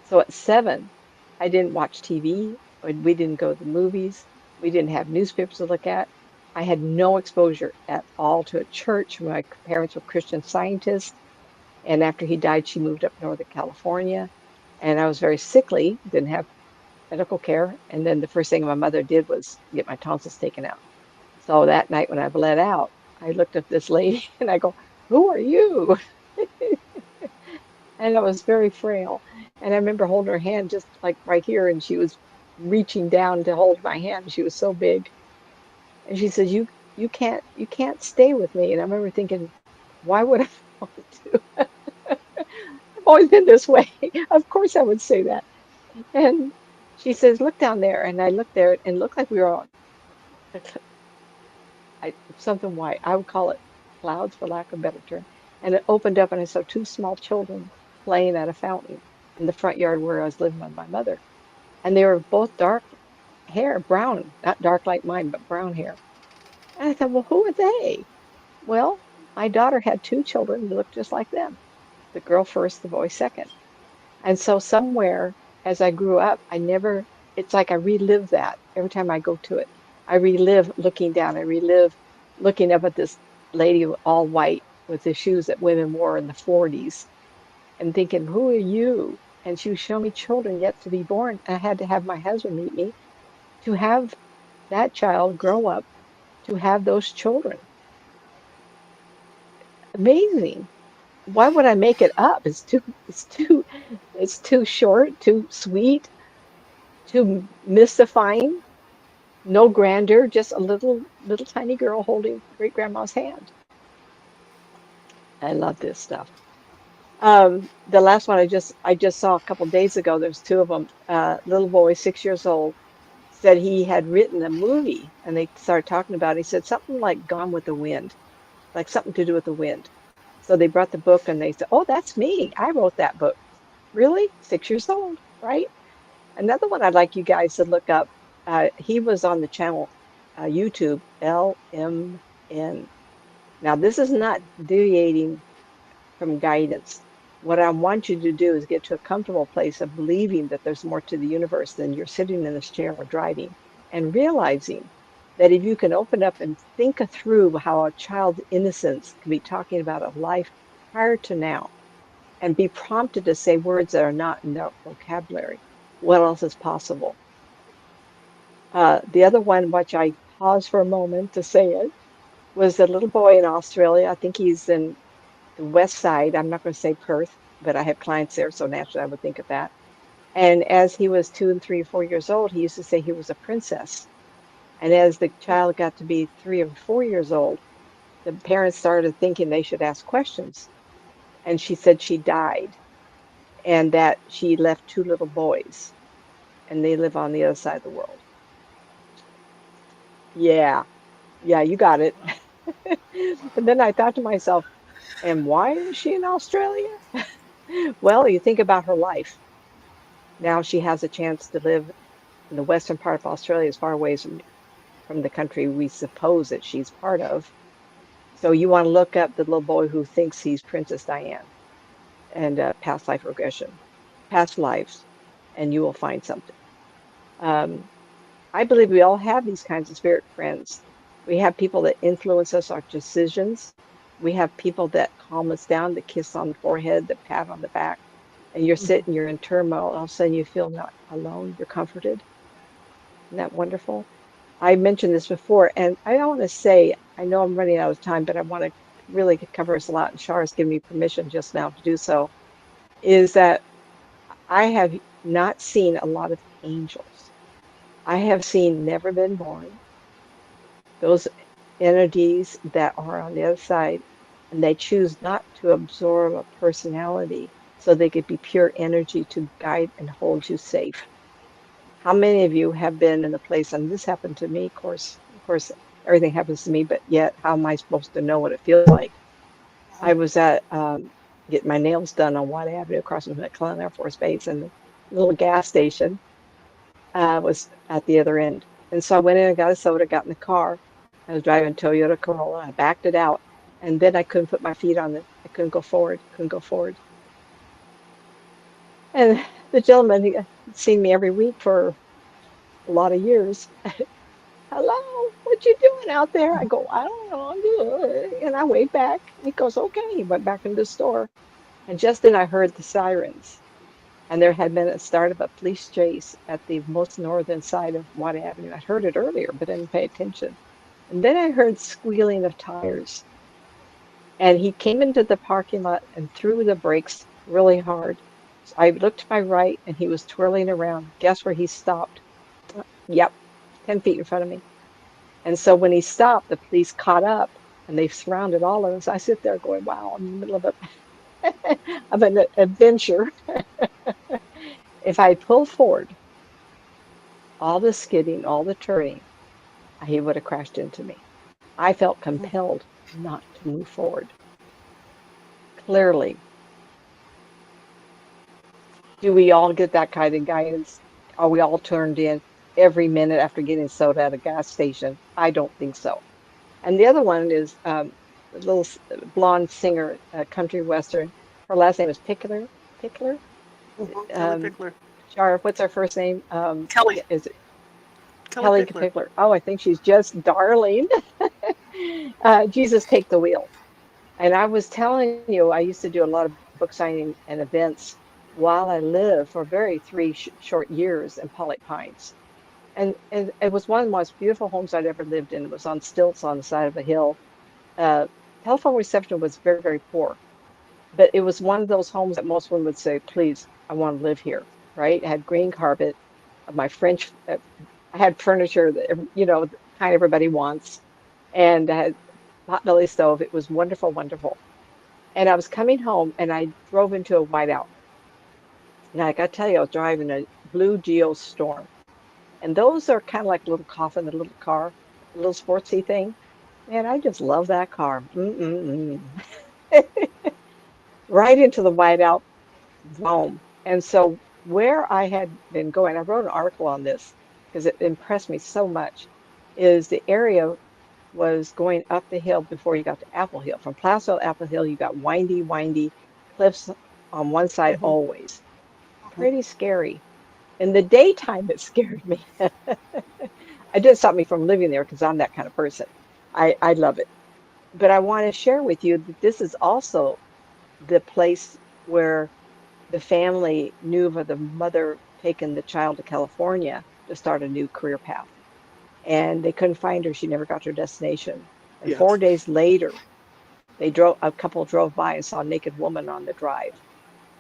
B: So at 7, I didn't watch TV, or we didn't go to the movies. We didn't have newspapers to look at. I had no exposure at all to a church. My parents were Christian Scientists, and after he died, she moved up Northern California, and I was very sickly, didn't have medical care, and then the first thing my mother did was get my tonsils taken out. So that night when I bled out, I looked at this lady and I go, "Who are you?" And I was very frail. And I remember holding her hand just like right here, and she was reaching down to hold my hand. She was so big. And she says, you can't stay with me. And I remember thinking, why would I want to? I've always been this way. Of course I would say that. And she says, look down there. And I looked there and it looked like we were on something white. I would call it clouds for lack of a better term. And it opened up and I saw two small children playing at a fountain in the front yard where I was living with my mother. And they were both dark hair, brown, not dark like mine, but brown hair. And I thought, well, who are they? Well, my daughter had two children who looked just like them. The girl first, the boy second. And so somewhere as I grew up, it's like I relive that every time I go to it. I relive looking down. I relive looking up at this lady all white with the shoes that women wore in the 40s and thinking, who are you? and she would show me children yet to be born. I had to have my husband meet me to have that child grow up to have those children. Amazing. Why would I make it up? It's too short, too sweet, too mystifying. No grandeur, just a little tiny girl holding great grandma's hand. I love this stuff. The last one I just saw a couple days ago. There's two of them. Little boy, 6 years old, said he had written a movie, and they started talking about it. He said something like Gone with the Wind, like something to do with the wind. So they brought the book, and they said, "Oh, that's me. I wrote that book." Really? 6 years old, right? Another one I'd like you guys to look up. He was on the channel YouTube LMN. Now, this is not deviating from guidance. What I want you to do is get to a comfortable place of believing that there's more to the universe than you're sitting in this chair or driving, and realizing that if you can open up and think through how a child's innocence can be talking about a life prior to now and be prompted to say words that are not in their vocabulary, what else is possible? The other one, which I paused for a moment to say it, was a little boy in Australia. I think he's in the west side. I'm not going to say Perth, but I have clients there, so naturally I would think of that. And as he was 2 and 3 or 4 years old, he used to say he was a princess. And as the child got to be 3 or 4 years old, the parents started thinking they should ask questions. And she said she died and that she left two little boys and they live on the other side of the world. Yeah, yeah, you got it.
A: Wow.
B: And then I thought to myself, and why is she in Australia? Well, you think about her life. Now she has a chance to live in the western part of Australia, as far away from the country we suppose that she's part of. So you want to look up the little boy who thinks he's Princess Diane and past life regression, past lives, and you will find something. Um, I believe we all have these kinds of spirit friends. We have people that influence us, our decisions. We have people that calm us down, the kiss on the forehead, the pat on the back, and you're
A: Mhm.
B: sitting, you're in turmoil. All of a sudden, you feel not alone. You're comforted. Isn't that wonderful? I mentioned this before, and I want to say, I know I'm running out of time, but I want to really cover this a lot, and Shara's given me permission just now to do so, is that I have not seen a lot of angels. I have seen never been born, those entities that are on the other side, and they choose not to absorb a personality so they could be pure energy to guide and hold you safe. How many of you have been in a place, and this happened to me, of course, everything happens to me, but yet how am I supposed to know what it feels like? I was at getting my nails done on Watt Avenue across from McClellan Air Force Base, and the little gas station was at the other end. And so I went in and got a soda, got in the car. I was driving a Toyota Corolla. I backed it out, and then I couldn't put my feet on it. I couldn't go forward, couldn't go forward. And the gentleman, he had seen me every week for a lot of years. Hello, what you doing out there? I go, I don't know, I'm good. And I waved back. He goes, okay. He went back into the store. And just then I heard the sirens. And there had been a start of a police chase at the most northern side of Watt Avenue. I heard it earlier, but didn't pay attention. And then I heard squealing of tires. And he came into the parking lot and threw the brakes really hard. So I looked to my right and he was twirling around. Guess where he stopped? Yep, 10 feet in front of me. And so when he stopped, the police caught up and they surrounded all of us. I sit there going, wow, I'm in the middle of of an adventure. If I pulled forward, all the skidding, all the turning, he would have crashed into me. I felt compelled not to move forward. Clearly, do we all get that kind of guidance? Are we all turned in every minute after getting soda at a gas station? I don't think so. And the other one is a little blonde singer, country western. Her last name is Pickler. Pickler.
A: Kelly
B: Um,
A: Pickler.
B: Shara, what's her first name?
A: Kelly.
B: Yeah, is it
A: Kelly
B: Kelly
A: Pickler.
B: Pickler? Oh, I think she's just darling. Jesus, take the wheel. And I was telling you, I used to do a lot of book signing and events. while I lived for very three short years in Pollock Pines. And it was one of the most beautiful homes I'd ever lived in. It was on stilts on the side of a hill. Uh, Telephone reception was very, very poor, but it was one of those homes that most women would say, please, I want to live here, right? It had green carpet, my French, I had furniture that, the kind everybody wants, and I had potbelly stove. It was wonderful, wonderful. And I was coming home and I drove into a whiteout. And I got to tell you, I was driving a blue Geo Storm. And those are kind of like a little coffin, a little car, a little sportsy thing. Man, I just love that car. Mm-mm-mm. Right into the whiteout, boom. And so where I had been going, I wrote an article on this because it impressed me so much, is the area was going up the hill before you got to Apple Hill. From Placerville to Apple Hill, you got windy, windy cliffs on one side
A: Mhm.
B: always.
A: Mhm.
B: Pretty scary. In the daytime, it scared me. It did stop me from living there because I'm that kind of person. I love it. But I want to share with you that this is also the place where the family knew of the mother taking the child to California to start a new career path. And they couldn't find her. She never got to her destination. And
A: Yes.
B: 4 days later, a couple drove by and saw a naked woman on the drive.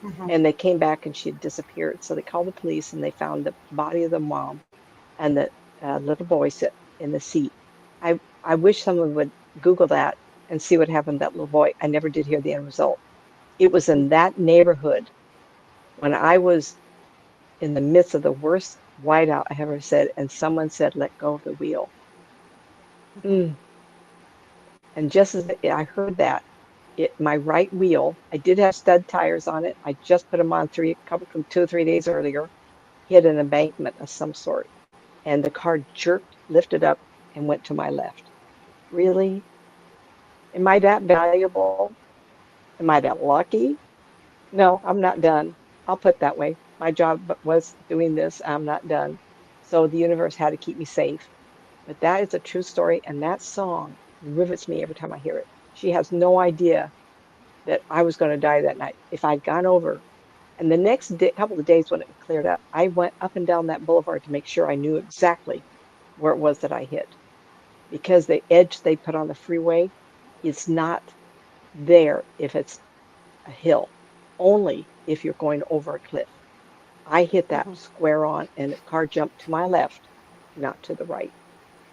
A: Mhm.
B: And they came back and she had disappeared. So they called the police and they found the body of the mom and the little boy sit in the seat. I wish someone would Google that and see what happened to that little boy. I never did hear the end result. It was in that neighborhood when I was in the midst of the worst whiteout I ever said, and someone said, "Let go of the wheel."
A: Mhm.
B: Mm. And just as I heard that, my right wheel, I did have stud tires on it. I just put them on 2 or 3 days earlier, hit an embankment of some sort, and the car jerked, lifted up, and went to my left. Really? Am I that valuable? Am I that lucky? No, I'm not done. I'll put it that way. My job was doing this. I'm not done. So the universe had to keep me safe. But that is a true story, and that song rivets me every time I hear it. She has no idea that I was going to die that night. If I'd gone over, and the next couple of days when it cleared up, I went up and down that boulevard to make sure I knew exactly where it was that I hit. Because the edge they put on the freeway is not there if it's a hill, only if you're going over a cliff. I hit that
A: Mhm.
B: square on, and the car jumped to my left, not to the right.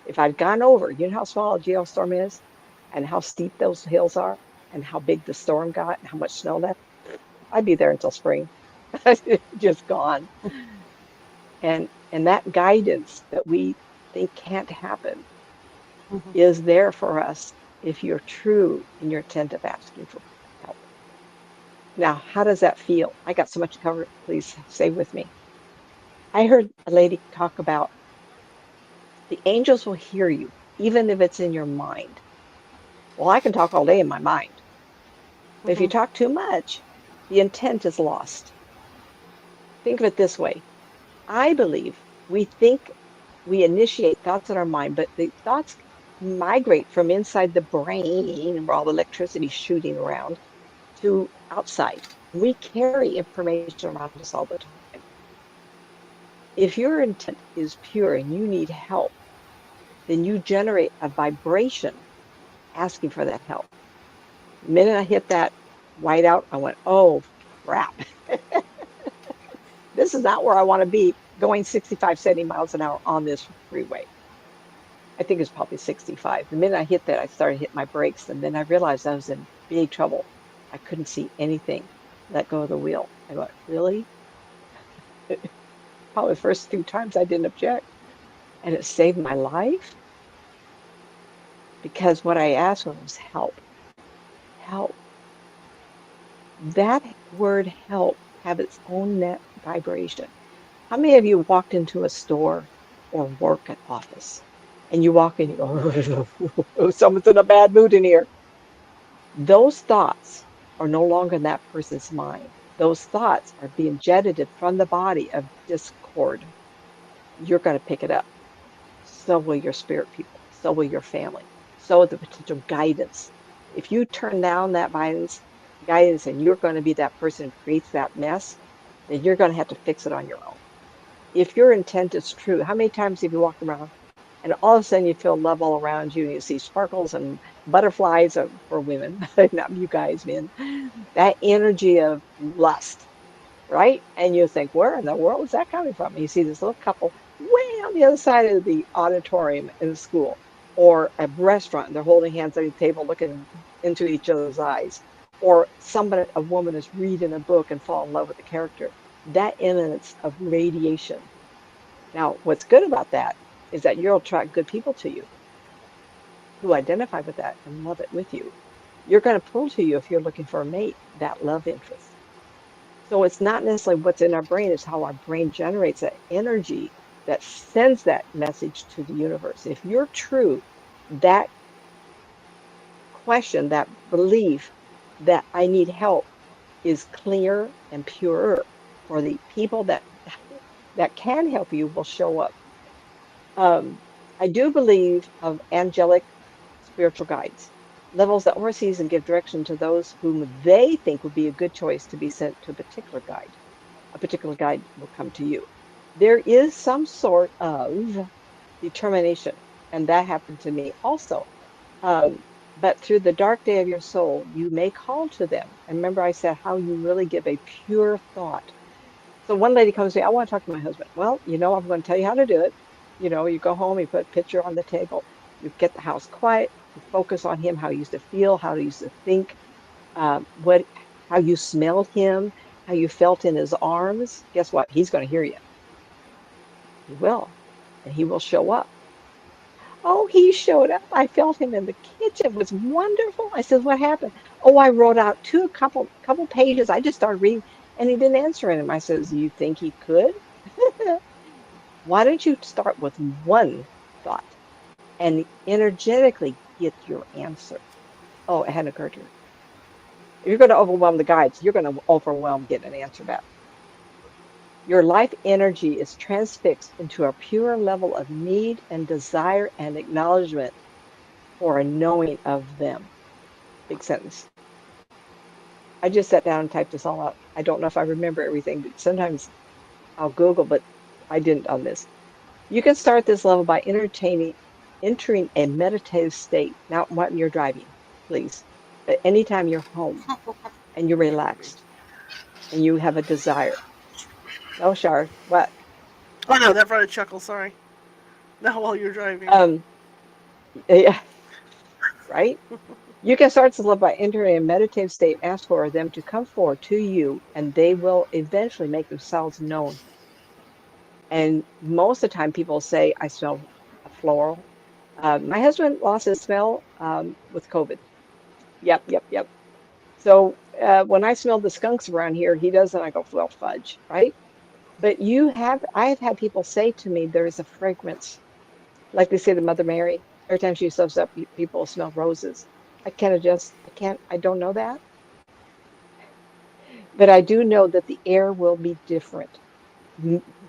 B: If I'd gone over, you know how small a geostorm is, and how steep those hills are, and how big the storm got, and how much snow left, I'd be there until spring. Just gone. And that guidance that we think can't happen
A: Mhm.
B: is there for us if you're true in your intent of asking for help. Now, how does that feel? I got so much to cover. Please stay with me. I heard a lady talk about the angels will hear you, even if it's in your mind. Well, I can talk all day in my mind, but if you
A: Mhm.
B: talk too much, the intent is lost. Think of it this way. I believe we initiate thoughts in our mind, but the thoughts migrate from inside the brain where all the electricity is shooting around to outside. We carry information around us all the time. If your intent is pure and you need help, then you generate a vibration asking for that help. The minute I hit that whiteout, I went, oh, crap. This is not where I want to be going 65, 70 miles an hour on this freeway. I think it's probably 65. The minute I hit that, I started hitting my brakes, and then I realized I was in big trouble. I couldn't see anything. Let go of the wheel. I went, really? Probably the first few times I didn't object. And it saved my life because what I asked was help. Help. That word help have its own net vibration. How many of you walked into a store or work at office and you walk in, you go, oh, someone's in a bad mood in here. Those thoughts are no longer in that person's mind. Those thoughts are being jetted from the body of discord. You're going to pick it up. So will your spirit people. So will your family. So will the potential guidance. If you turn down that guidance and you're going to be that person who creates that mess, then you're going to have to fix it on your own. If your intent is true, how many times have you walked around and all of a sudden you feel love all around you and you see sparkles and butterflies for women, not you guys, men, that energy of lust, right? And you think, where in the world is that coming from? And you see this little couple way on the other side of the auditorium in the school or a restaurant, and they're holding hands at a table looking into each other's eyes. Or somebody, a woman is reading a book and fall in love with the character. That eminence of radiation. Now, what's good about that is that you'll attract good people to you who identify with that and love it with you. You're going to pull to you, if you're looking for a mate, that love interest. So it's not necessarily what's in our brain, it's how our brain generates that energy that sends that message to the universe. If you're true, that question, that belief that I need help is clear and pure for the people that that can help you will show up. Um, I do believe of angelic spiritual guides, levels that oversees and give direction to those whom they think would be a good choice to be sent to a particular guide. A particular guide will come to you. There is some sort of determination, and that happened to me also. Um, but through the dark day of your soul, you may call to them. And remember, I said how you really give a pure thought. So one lady comes to me, I want to talk to my husband. Well, I'm going to tell you how to do it. You go home, you put a picture on the table, you get the house quiet, you focus on him, how he used to feel, how he used to think, what, how you smelled him, how you felt in his arms. Guess what? He's going to hear you. He will, and he will show up. Oh, he showed up. I felt him in the kitchen. It was wonderful. I said, what happened? Oh, I wrote out couple pages. I just started reading, and he didn't answer him. I says, you think he could? Why don't you start with one thought and energetically get your answer? Oh, it hadn't occurred to her. If you're going to overwhelm the guides, you're going to overwhelm getting an answer back. Your life energy is transfixed into a pure level of need and desire and acknowledgement for a knowing of them. Big sentence. I just sat down and typed this all out. I don't know if I remember everything, but sometimes I'll Google, but I didn't on this. You can start this level by entering a meditative state, not when you're driving, please, but anytime you're home and you're relaxed and you have a desire. Oh, Shar, what?
A: Oh no, that brought a chuckle. Sorry. Not while you're driving.
B: Um, yeah, right? You can start this level by entering a meditative state. Ask for them to come forward to you, and they will eventually make themselves known. And most of the time, people say, I smell a floral. My husband lost his smell with COVID. Yep, yep, yep. So when I smell the skunks around here, he doesn't. I go, well, fudge, right? But I've had people say to me, there is a fragrance, like they say to Mother Mary. Every time she shows up, people smell roses. I don't know that. But I do know that the air will be different,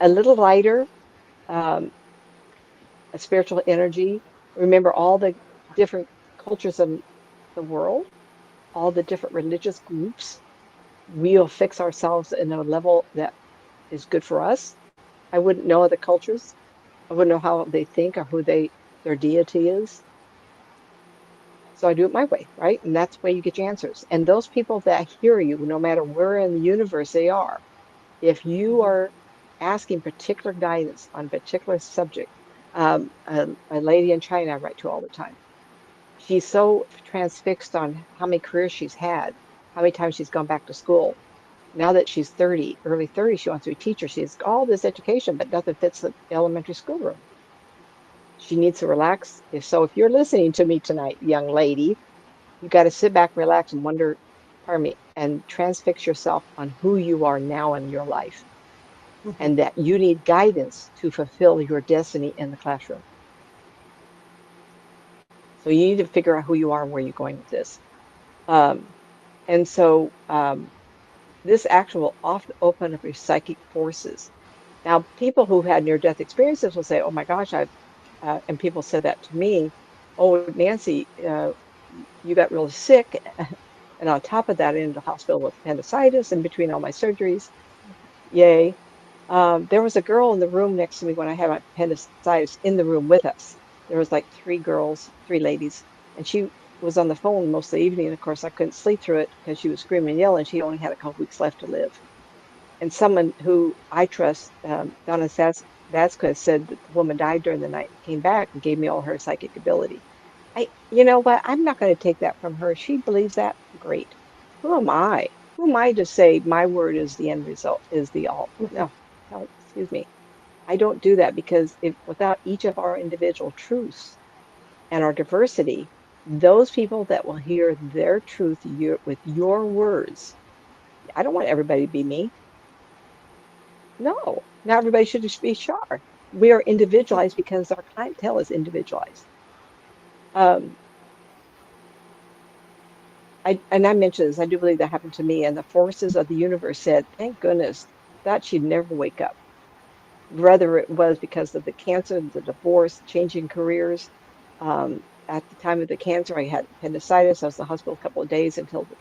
B: a little lighter, um, a spiritual energy. Remember all the different cultures of the world, all the different religious groups. We'll fix ourselves in a level that is good for us. I wouldn't know other cultures. I wouldn't know how they think or their deity is. So I do it my way, right? And that's the way you get your answers. And those people that hear you, no matter where in the universe they are, if you
A: Mm-hmm.
B: are asking particular guidance on a particular subject, a lady in China I write to all the time, she's so transfixed on how many careers she's had, how many times she's gone back to school. Now that she's 30, early 30s, she wants to be a teacher. She has all this education, but nothing fits the elementary school room. She needs to relax. If you're listening to me tonight, young lady, you got to sit back, relax, and pardon me, and transfix yourself on who you are now in your life,
A: Mm-hmm.
B: and that you need guidance to fulfill your destiny in the classroom. So you need to figure out who you are and where you're going with this. Um, and so this action will often open up your psychic forces. Now, people who've had near-death experiences will say, "Oh my gosh, and people said that to me. Oh, Nancy, you got really sick, and on top of that, in the hospital with appendicitis, in between all my surgeries." Yay. There was a girl in the room next to me when I had my appendicitis in the room with us. There was like three girls, three ladies, and she was on the phone most of the evening. And of course, I couldn't sleep through it because she was screaming and yelling. She only had a couple weeks left to live. And someone who I trust, Donna Vasquez, said that the woman died during the night and came back and gave me all her psychic ability. You know what? I'm not going to take that from her. If she believes that, great. Who am I? Who am I to say my word is the end result, is the all? No, hell, excuse me. I don't do that because if without each of our individual truths and our diversity, those people that will hear their truth with your words, I don't want everybody to be me. No, not everybody should just be Shar. We are individualized because our clientele is individualized. Um, and I mentioned this, I do believe that happened to me, and the forces of the universe said, thank goodness that she'd never wake up. Whether it was because of the cancer, the divorce, changing careers. At the time of the cancer, I had appendicitis. I was in the hospital a couple of days until they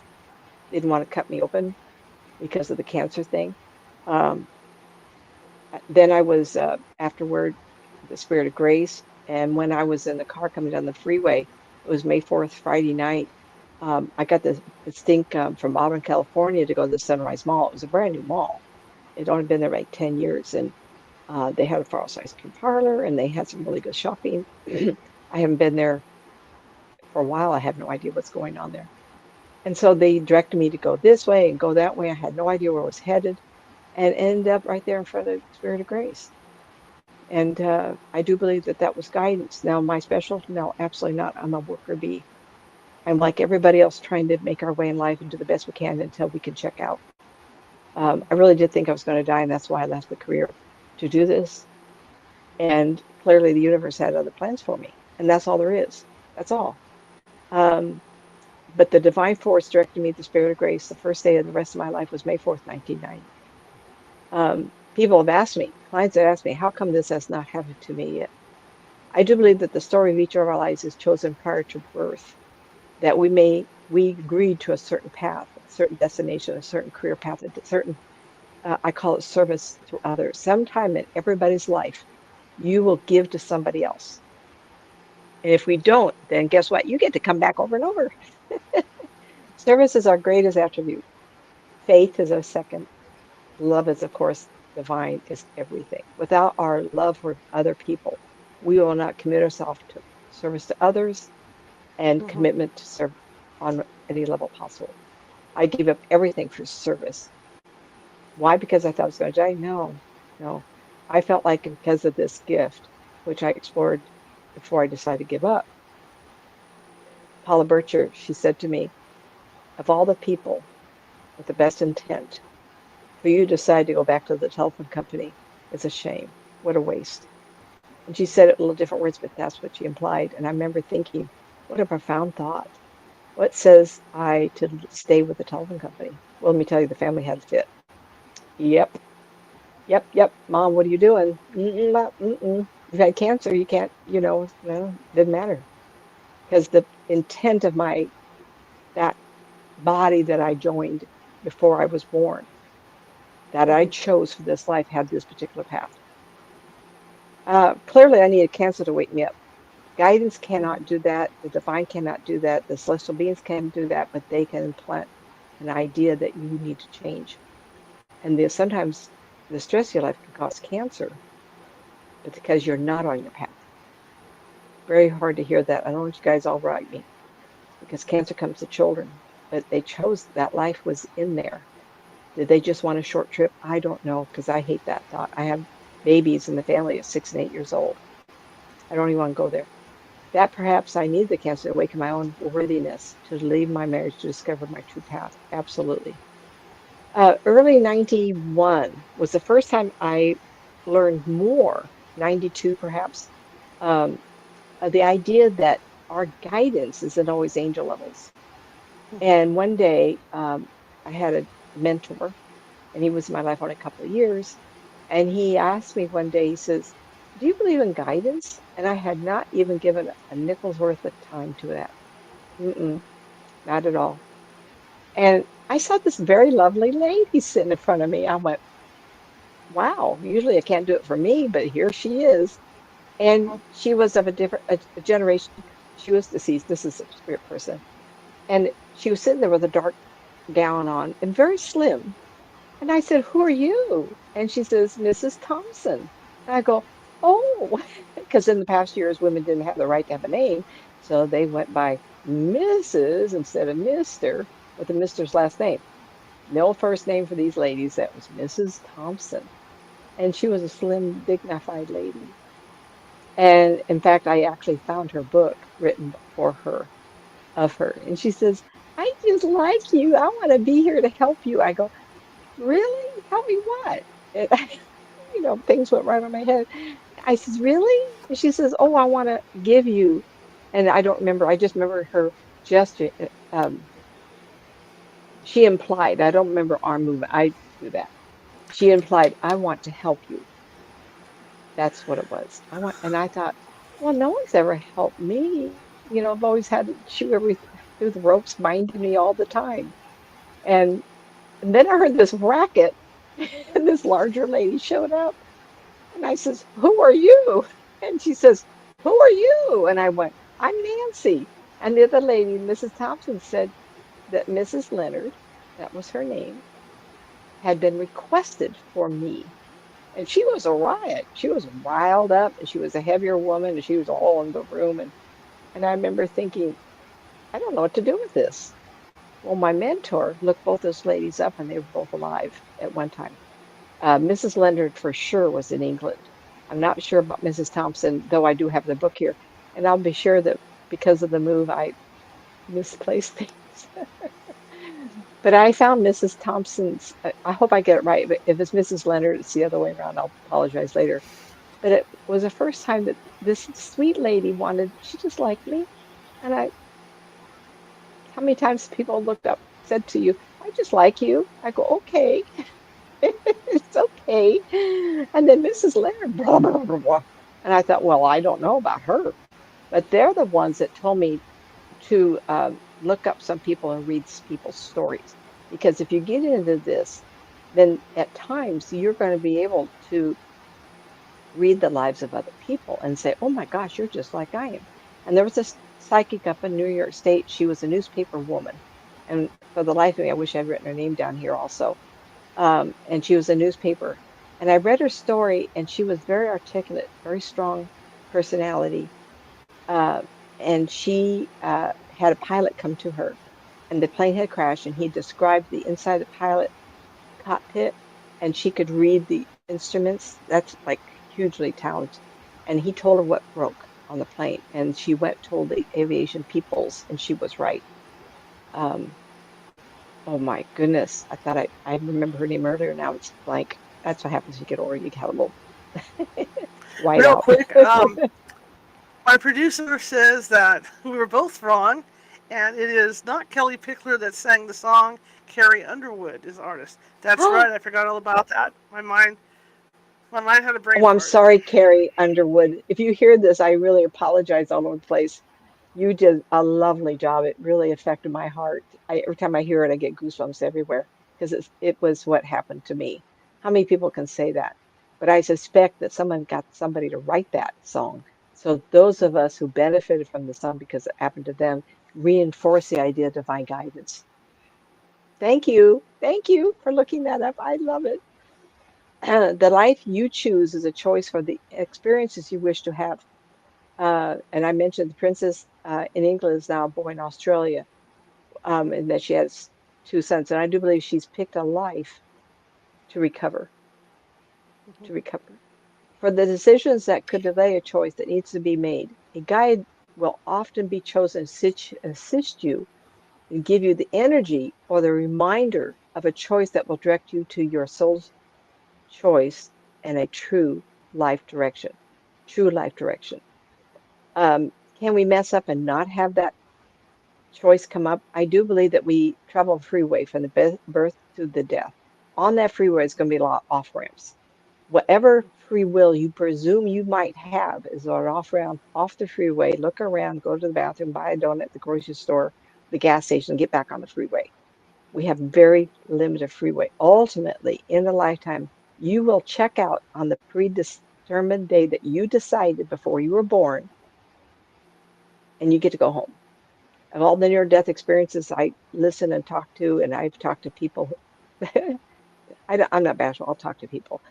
B: didn't want to cut me open because of the cancer thing. Um, then I was afterward, the Spirit of Grace. And when I was in the car coming down the freeway, it was May 4th, Friday night. I got the stink from Auburn, California to go to the Sunrise Mall. It was a brand new mall. It'd only been there like 10 years. And they had a full-size ice cream parlor and they had some really good shopping. I haven't been there for a while. I have no idea what's going on there. And so they directed me to go this way and go that way. I had no idea where I was headed and ended up right there in front of Spirit of Grace. And I do believe that that was guidance. Now, my special? No, absolutely not. I'm a worker bee. I'm like everybody else trying to make our way in life and do the best we can until we can check out. I really did think I was going to die, and that's why I left the career to do this. And clearly, the universe had other plans for me, and that's all there is. That's all. Um, but the divine force directed me to the Spirit of Grace. The first day of the rest of my life was May 4th, 1990. People have asked me, clients have asked me, how come this has not happened to me yet? I do believe that the story of each of our lives is chosen prior to birth, that we agreed to a certain path, a certain destination, a certain career path, a certain, I call it service to others. Sometime in everybody's life, you will give to somebody else. And if we don't, then guess what? You get to come back over and over. Service is our greatest attribute. Faith is our second. Love is, of course, divine, is everything. Without our love for other people, we will not commit ourselves to service to others and
A: Mm-hmm.
B: commitment to serve on any level possible. I gave up everything for service. Why? Because I thought I was going to die? No, no. I felt like because of this gift, which I explored before I decided to give up. Paula Bircher, she said to me, of all the people with the best intent, for you to decide to go back to the telephone company is a shame. What a waste. And she said it in a little different words, but that's what she implied. And I remember thinking, what a profound thought. What says I to stay with the telephone company? Well, let me tell you, the family had a fit. Yep, yep. Mom, what are you doing? You've had cancer. You can't, well, didn't matter. Because the intent of that body that I joined before I was born, that I
A: Mm-hmm.
B: chose for this life, had this particular path. Clearly, I needed cancer to wake me up. Guidance cannot do that. The divine cannot do that. The celestial beings can do that, but they can implant an idea that you need to change. And sometimes the stress of your life can cause cancer, but because you're not on your path. Very hard to hear that. I don't want you guys all write me because cancer comes to children, but they chose that life was in there. Did they just want a short trip? I don't know because I hate that thought. I have babies in the family at 6 and 8 years old. I don't even want to go there. That perhaps I need the cancer to awaken my own worthiness, to leave my marriage, to discover my true path. Absolutely. Early 91 was the first time I learned more, 92 perhaps, um, the idea that our guidance isn't always angel levels.
A: Mm-hmm.
B: And one day I had a mentor, and he was in my life only a couple of years. And he asked me one day, he says, do you believe in guidance? And I had not even given a nickel's worth of time to that. Mm-mm, not at all. And I saw this very lovely lady sitting in front of me. I went, wow, usually I can't do it for me, but here she is. And she was of a different a generation. She was deceased. This is a spirit person. And she was sitting there with a dark gown on and very slim. And I said, "Who are you?" And she says, "Mrs. Thompson." And I go, "Oh," because in the past years, women didn't have the right to have a name. So they went by Mrs. instead of Mr. with the Mr.'s last name. No first name for these ladies. That was Mrs. Thompson. And she was a slim, dignified lady. And in fact, I actually found her book written for her, of her. And she says, "I just like you. I want to be here to help you." I go, "Really? Help me what?" And things went right on my head. I says, "Really?" And she says, "Oh, I want to give you," and I don't remember. I just remember her gesture. She implied, I don't remember arm movement. I do that. She implied, "I want to help you." That's what it was. And I thought, well, no one's ever helped me. I've always had to chew through the ropes, minding me all the time. And, and then I heard this racket, and this larger lady showed up. And I says, "Who are you?" And she says, "Who are you?" And I went, "I'm Nancy." And the other lady, Mrs. Thompson, said that Mrs. Leonard, that was her name, had been requested for me. And she was a riot. She was riled up, and she was a heavier woman, and she was all in the room. And I remember thinking, I don't know what to do with this. Well, my mentor looked both those ladies up, and they were both alive at one time. Mrs. Leonard for sure was in England. I'm not sure about Mrs. Thompson, though I do have the book here. And I'll be sure that because of the move, I misplaced things. But I found Mrs. Thompson's, I hope I get it right, but if it's Mrs. Leonard, it's the other way around. I'll apologize later. But it was the first time that this sweet lady she just liked me. And how many times people looked up, said to you, "I just like you." I go, "Okay, it's okay." And then Mrs. Leonard, blah, blah, blah, blah. And I thought, well, I don't know about her. But they're the ones that told me to look up some people and read people's stories. Because if you get into this, then at times you're going to be able to read the lives of other people and say, "Oh my gosh, you're just like I am." And there was this psychic up in New York State. She was a newspaper woman. And for the life of me, I wish I'd written her name down here also. And she was a newspaper. And I read her story, and she was very articulate, very strong personality. Uh, and she had a pilot come to her, and the plane had crashed, and he described the inside of the pilot cockpit, and she could read the instruments. That's like hugely talented. And he told her what broke on the plane, and she went told the aviation peoples, and she was right. Um, oh my goodness, I thought I remember her name earlier. Now it's blank. That's what happens when you get older. You get a little white
A: Real
B: out.
A: quick, my producer says that we were both wrong, and it is not Kelly Pickler that sang the song. Carrie Underwood is the artist. That's right. I forgot all about that. My mind had a brain
B: Oh, I'm
A: fart.
B: sorry, Carrie Underwood. If you hear this, I really apologize all over the place. You did a lovely job. It really affected my heart. Every time I hear it, I get goosebumps everywhere because it was what happened to me. How many people can say that? But I suspect that someone got somebody to write that song. So those of us who benefited from the song because it happened to them reinforce the idea of divine guidance. Thank you. Thank you for looking that up. I love it. The life you choose is a choice for the experiences you wish to have. And I mentioned the princess in England is now a boy in Australia, and that she has two sons. And I do believe she's picked a life to recover,
A: Mhm.
B: to recover. For the decisions that could delay a choice that needs to be made, a guide will often be chosen to assist you and give you the energy or the reminder of a choice that will direct you to your soul's choice and a true life direction. True life direction. Can we mess up and not have that choice come up? I do believe that we travel a freeway from the birth to the death. On that freeway, it's going to be a lot of off ramps. Whatever free will you presume you might have is an off ramp off the freeway. Look around, go to the bathroom, buy a donut at the grocery store, the gas station, get back on the freeway. We have very limited freeway. Ultimately, in the lifetime, You will check out on the predetermined day that you decided before you were born, and you get to go home. Of all the near-death experiences I listen and talk to, and I've talked to people, I'm not bashful, I'll talk to people.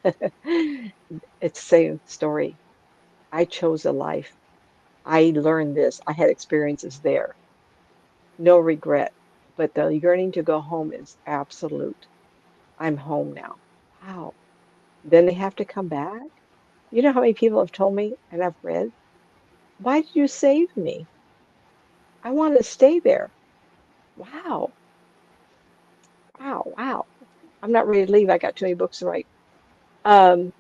B: It's the same story. I chose a life. I learned this. I had experiences there. No regret. But the yearning to go home is absolute. I'm home now. Wow. Then they have to come back. You know how many people have told me, and I've read, why did you save me? I want to stay there. Wow. Wow. Wow. I'm not ready to leave. I got too many books to write. Um,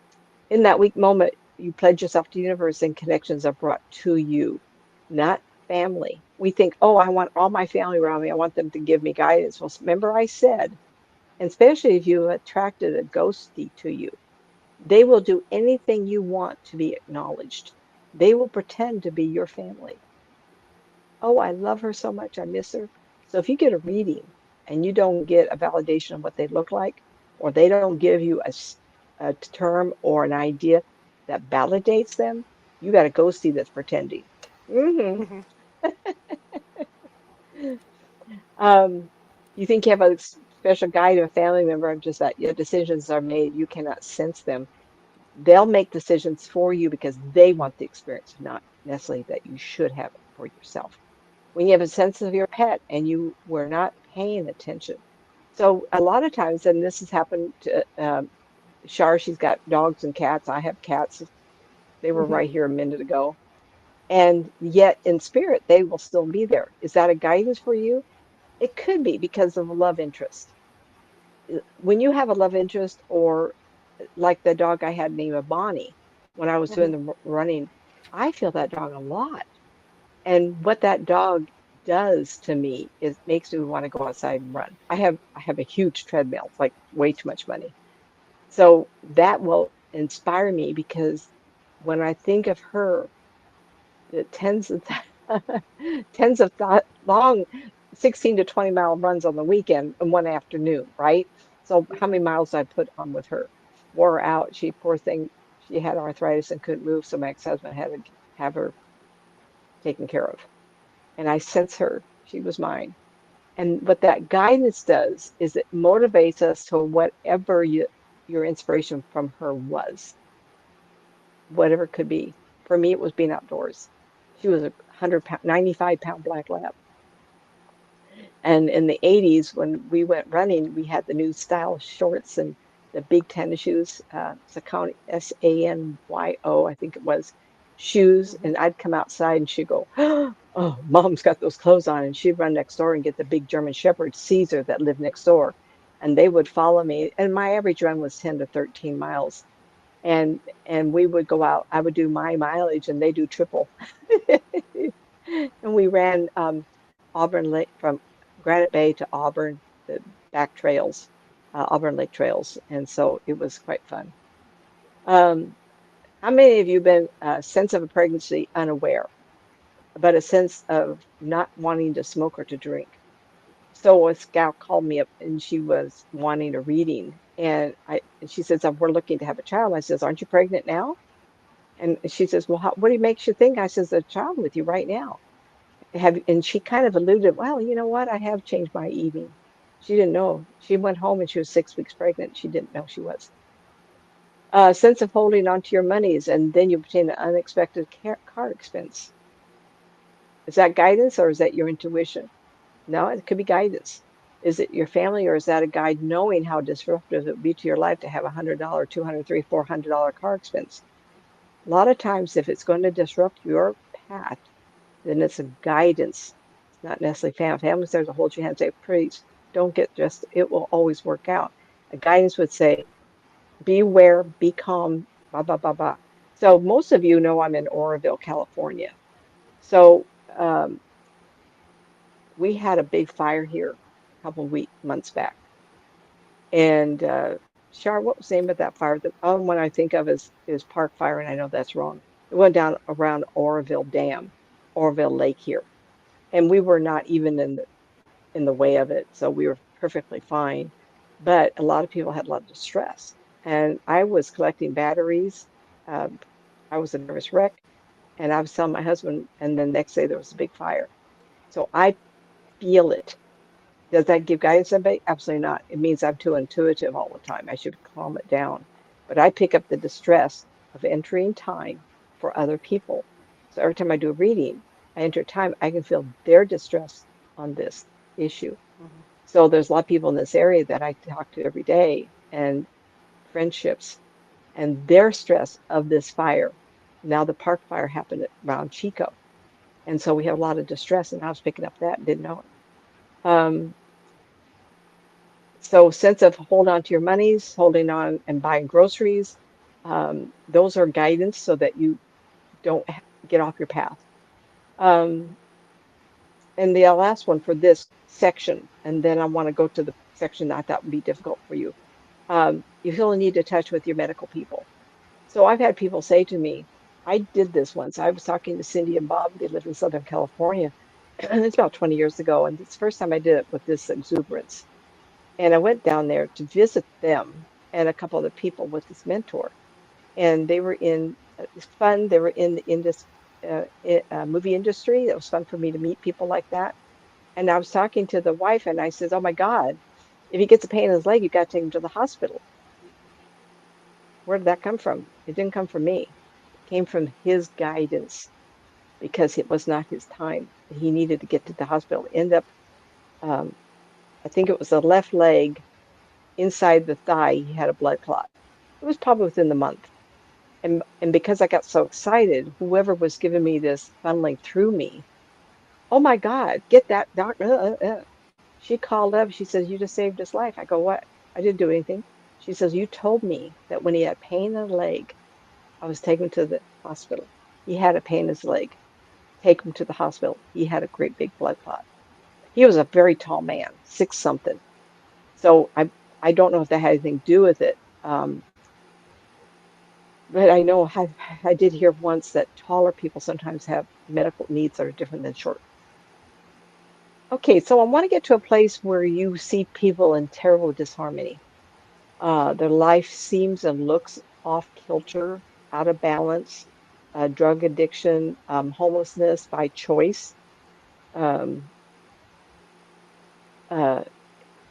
B: in that weak moment, you pledge yourself to the universe and connections are brought to you, not family. We think, oh, I want all my family around me. I want them to give me guidance. Well, remember I said, and especially if you attracted a ghostie to you, they will do anything you want to be acknowledged. They will pretend to be your family. Oh, I love her so much. I miss her. So if you get a reading and you don't get a validation of what they look like, or they don't give you a term or an idea that validates them, you got a ghostie that's pretending. hmm
A: Mhm.
B: Um, you think you have a special guide or a family member, just that your decisions are made, you cannot sense them. They'll make decisions for you because they want the experience, not necessarily that you should have it for yourself. When you have a sense of your pet and you were not paying attention. So a lot of times, and this has happened to Shar, she's got dogs and cats. I have cats. They were
A: Mhm.
B: right here a minute ago. And yet in spirit, they will still be there. Is that a guidance for you? It could be because of a love interest. When you have a love interest, or like the dog I had named Bonnie, when I was doing
A: Mhm.
B: the running, I feel that dog a lot. And what that dog does to me is makes me want to go outside and run. I have a huge treadmill. It's like way too much money. So that will inspire me because when I think of her, the tens of long 16 to 20-mile runs on the weekend in one afternoon, right? So how many miles I put on with her? Wore her out. She, poor thing, she had arthritis and couldn't move, so my ex-husband had to have her taken care of. And I sense her. She was mine. And what that guidance does is it motivates us to whatever your inspiration from her was, whatever it could be. For me, it was being outdoors. She was a 100 pound, 95-pound black lab. And in the 80s, when we went running, we had the new style shorts and the big tennis shoes, Saucony, Sanyo, I think it was, shoes.
A: Mhm.
B: And I'd come outside and she'd go, oh, mom's got those clothes on. And she'd run next door and get the big German Shepherd, Caesar, that lived next door. And they would follow me. And my average run was 10 to 13 miles. And we would go out. I would do my mileage and they do triple. And we ran Auburn Lake from Granite Bay to Auburn, the back trails, Auburn Lake trails, and so it was quite fun. Um, how many of you been a sense of a pregnancy unaware, but a sense of not wanting to smoke or to drink? So a scout called me up and she was wanting a reading, and she says, "We're looking to have a child." I says, "Aren't you pregnant now?" And she says, "Well, what do you makes you think?" I says, "A child with you right now." And she kind of alluded, well, you know what? I have changed my eating. She didn't know. She went home and she was 6 weeks pregnant. She didn't know she was. A sense of holding on to your monies, and then you obtain an unexpected car expense. Is that guidance or is that your intuition? No, it could be guidance. Is it your family or is that a guide knowing how disruptive it would be to your life to have $100, 200, 300, $400 car expense? A lot of times, if it's going to disrupt your path, then it's a guidance. It's not necessarily family. Family's there to hold your hand and say, please don't get just, it will always work out. A guidance would say, be aware, be calm, blah, blah, blah, blah. So most of you know I'm in Oroville, California. So we had a big fire here a couple of months back. And Shar, what was the name of that fire? The only one I think of is Park Fire, and I know that's wrong. It went down around Oroville Dam, Oroville Lake here. And we were not even in the way of it, so we were perfectly fine. But a lot of people had a lot of distress. and I was collecting batteries. Um, I was a nervous wreck, and I was telling my husband, and then the next day there was a big fire. So I feel it. Does that give guidance to somebody? Absolutely not. It means I'm too intuitive all the time. I should calm it down. But I pick up the distress of entering time for other people. So every time I do a reading, I enter time, I can feel their distress on this issue.
A: Mhm.
B: So there's a lot of people in this area that I talk to every day and friendships and their stress of this fire. Now the park fire happened around Chico. And so we have a lot of distress, and I was picking up that and didn't know it. So sense of hold on to your monies, holding on and buying groceries, those are guidance so that you don't get off your path. Um, and the last one for this section, and then I want to go to the section that I thought would be difficult for you. You feel a need to touch with your medical people. So I've had people say to me, I did this once. I was talking to Cindy and Bob. They live in Southern California. And it's about 20 years ago. And it's the first time I did it with this exuberance. And I went down there to visit them and a couple other people with this mentor. And they were in, it's fun. They were in the movie industry. It was fun for me to meet people like that. And I was talking to the wife and I says, oh my God, if he gets a pain in his leg, you got to take him to the hospital. Where did that come from? It didn't come from me. It came from his guidance because it was not his time. He needed to get to the hospital. End up, um, I think it was the left leg inside the thigh. He had a blood clot. It was probably within the month. And because I got so excited, whoever was giving me this funneling through me, oh my God, get that doctor. She called up. She says, you just saved his life. I go, what? I didn't do anything. She says, you told me that when he had pain in the leg, I was taking him to the hospital. He had a pain in his leg. Take him to the hospital. He had a great big blood clot. He was a very tall man, six something. So I don't know if that had anything to do with it. But I know I did hear once that taller people sometimes have medical needs that are different than short. Okay, so I want to get to a place where you see people in terrible disharmony. Their life seems and looks off kilter, out of balance, drug addiction, homelessness by choice, um, uh,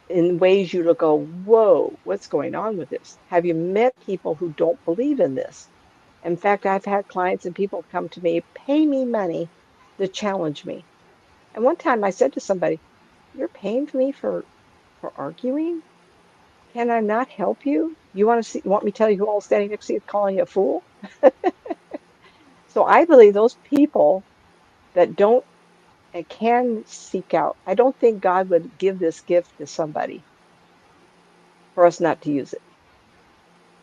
B: in ways you to go, whoa, what's going on with this? Have you met people who don't believe in this? In fact, I've had clients and people come to me, pay me money to challenge me. And one time I said to somebody, you're paying me for arguing? Can I not help you? You want to see, want me to tell you who all standing next to you is calling you a fool? So I believe those people that don't and can seek out, I don't think God would give this gift to somebody for us not to use it.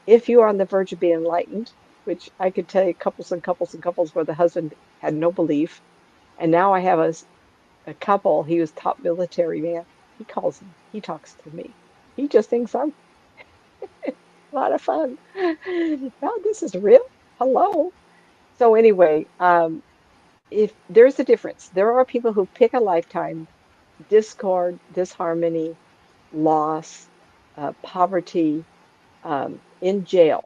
B: If you are on the verge of being enlightened, which I could tell you couples and couples and couples where the husband had no belief, and now I have a couple, he was top military man. He talks to me. He just thinks I'm a lot of fun. Well, this is real. Hello. So anyway, if there's a difference, there are people who pick a lifetime, discord, disharmony, loss, poverty, in jail.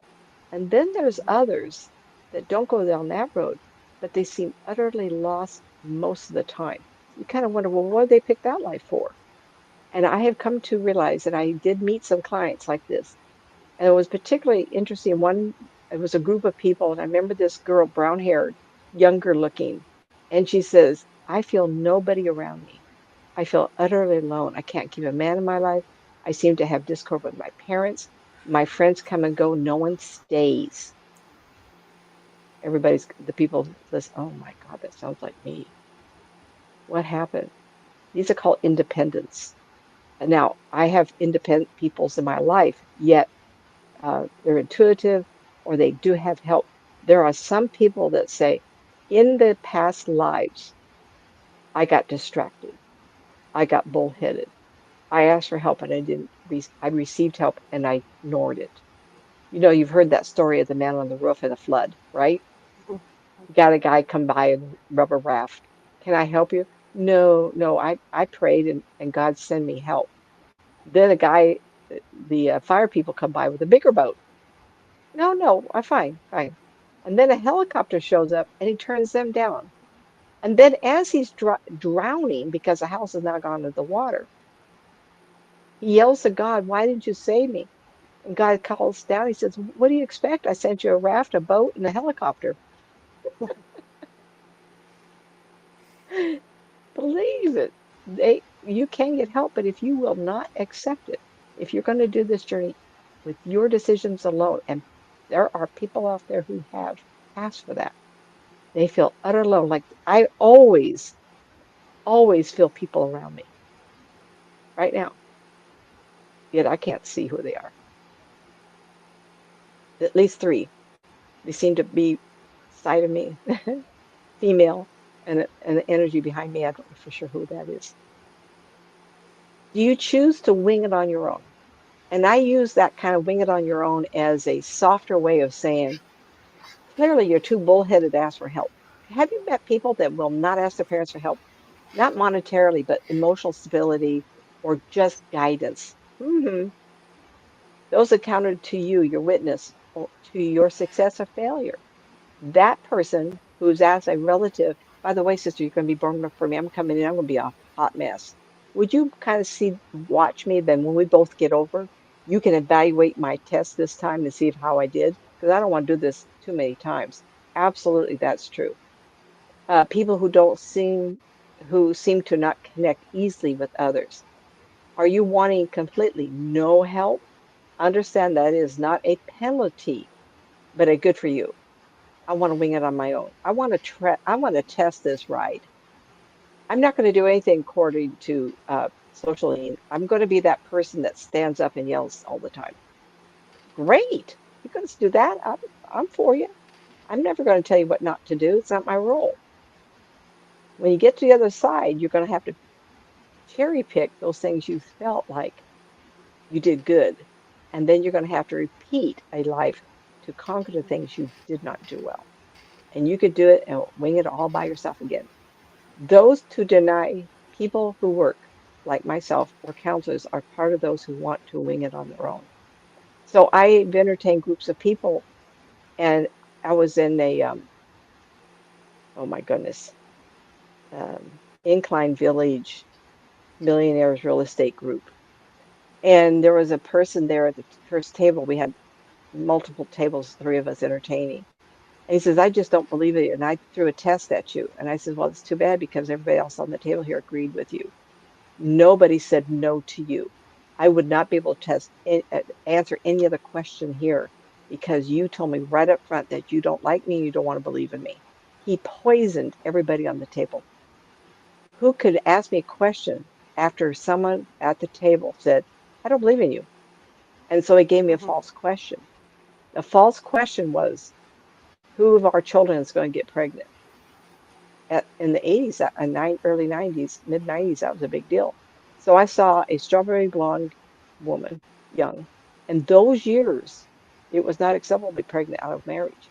B: And then there's others that don't go down that road, but they seem utterly lost most of the time. You kind of wonder, well, what did they pick that life for? And I have come to realize that I did meet some clients like this. And it was particularly interesting. It was a group of people, and I remember this girl, brown haired, younger looking, and she says, I feel nobody around me. I feel utterly alone. I can't keep a man in my life. I seem to have discord with my parents. My friends come and go. No one stays. The people listen. Oh my God, that sounds like me. What happened? These are called independents. And now I have independent peoples in my life, yet they're intuitive or they do have help. There are some people that say, in the past lives, I got distracted. I got bullheaded. I asked for help and I received help and I ignored it. You know, you've heard that story of the man on the roof in a flood, right?
A: Mhm.
B: You got a guy come by in a rubber raft. Can I help you? No, no, I prayed and God send me help. Then the fire people come by with a bigger boat. No, no, I'm fine, fine. And then a helicopter shows up and he turns them down. And then as he's drowning because the house has now gone into the water, he yells to God, "Why didn't you save me?" And God calls down. He says, "What do you expect? I sent you a raft, a boat, and a helicopter." Believe it. You can get help, but if you will not accept it, if you're going to do this journey with your decisions alone, and there are people out there who have asked for that, they feel utter alone. Like I always feel people around me right now, yet I can't see who they are. At least three. They seem to be side of me, female, and the energy behind me. I don't know for sure who that is. Do you choose to wing it on your own? And I use that kind of wing it on your own as a softer way of saying, clearly you're too bullheaded to ask for help. Have you met people that will not ask their parents for help? Not monetarily, but emotional stability or just guidance. Those accounted to you, your witness, or to your success or failure. That person who's asked a relative, by the way, sister, you're going to be burning up for me. I'm coming in. I'm going to be a hot mess. Would you kind of watch me? Then when we both get over, you can evaluate my test this time to see if how I did, because I don't want to do this too many times. Absolutely, that's true. People who seem to not connect easily with others. Are you wanting completely no help? Understand that is not a penalty, but a good for you. I want to wing it on my own. I want to test this ride. I'm not going to do anything according to socially. I'm going to be that person that stands up and yells all the time. Great. You're going to do that? I'm for you. I'm never going to tell you what not to do. It's not my role. When you get to the other side, you're going to have to cherry pick those things you felt like you did good. And then you're going to have to repeat a life to conquer the things you did not do well. And you could do it and wing it all by yourself again. Those who deny people who work, like myself, or counselors are part of those who want to wing it on their own. So I've entertained groups of people, and I was in oh my goodness, Incline Village Millionaires Real Estate Group. And there was a person there at the first table. We had multiple tables, three of us entertaining. And he says, "I just don't believe it. And I threw a test at you." And I said, "Well, it's too bad because everybody else on the table here agreed with you. Nobody said no to you. I would not be able to answer any other question here because you told me right up front that you don't like me and you don't want to believe in me." He poisoned everybody on the table. Who could ask me a question after someone at the table said, "I don't believe in you"? And so he gave me a
A: Hmm.
B: false question. The false question was, who of our children is going to get pregnant? In the 80s, early 90s, mid 90s, that was a big deal. So I saw a strawberry blonde woman, young, and those years, it was not acceptable to be pregnant out of marriage.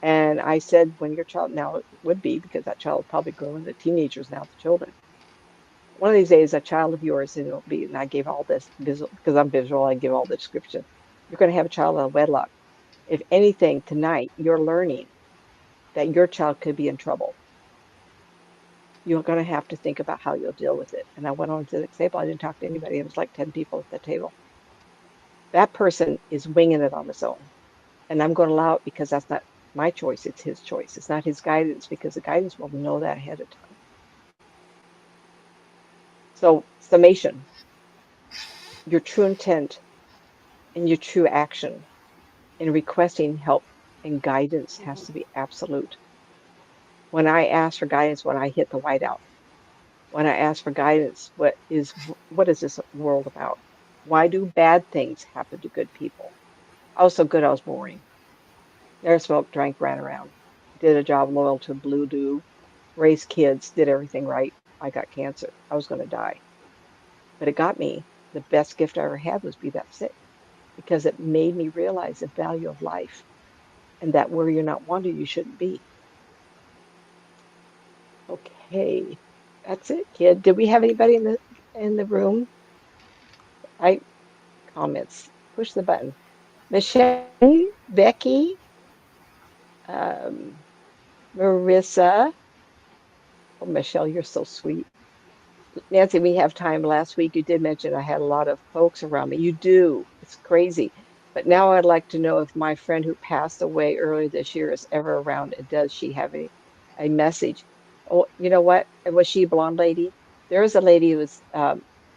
B: And I said, when your child, now it would be because that child would probably grow into teenagers now, the children. One of these days, a child of yours, and it'll be, and I gave all this visual, because I'm visual, I give all the description. You're going to have a child out of wedlock. If anything, tonight, you're learning that your child could be in trouble. You're going to have to think about how you'll deal with it. And I went on to the table. I didn't talk to anybody. It was like 10 people at the table. That person is winging it on his own. And I'm going to allow it because that's not my choice. It's his choice. It's not his guidance because the guidance will know that ahead of time. So, summation, your true intent and your true action in requesting help and guidance has
A: Hmm.
B: to be absolute. When I ask for guidance, when I hit the whiteout, when I ask for guidance, what is this world about? Why do bad things happen to good people? I was so good, I was boring. Never smoked, drank, ran around. Did a job loyal to Blue Do, raised kids, did everything right. I got cancer. I was going to die. But it got me. The best gift I ever had was be that sick because it made me realize the value of life and that where you're not wanted, you shouldn't be. Okay, that's it, kid. Did we have anybody in the room? I comments. Push the button. Michelle, Becky, um, Marissa. Oh, Michelle, you're so sweet. Nancy, we have time. Last week you did mention I had a lot of folks around me. You do. It's crazy. But now I'd like to know if my friend who passed away earlier this year is ever around and does she have a message? Oh, you know what? Was she a blonde lady? There is a lady who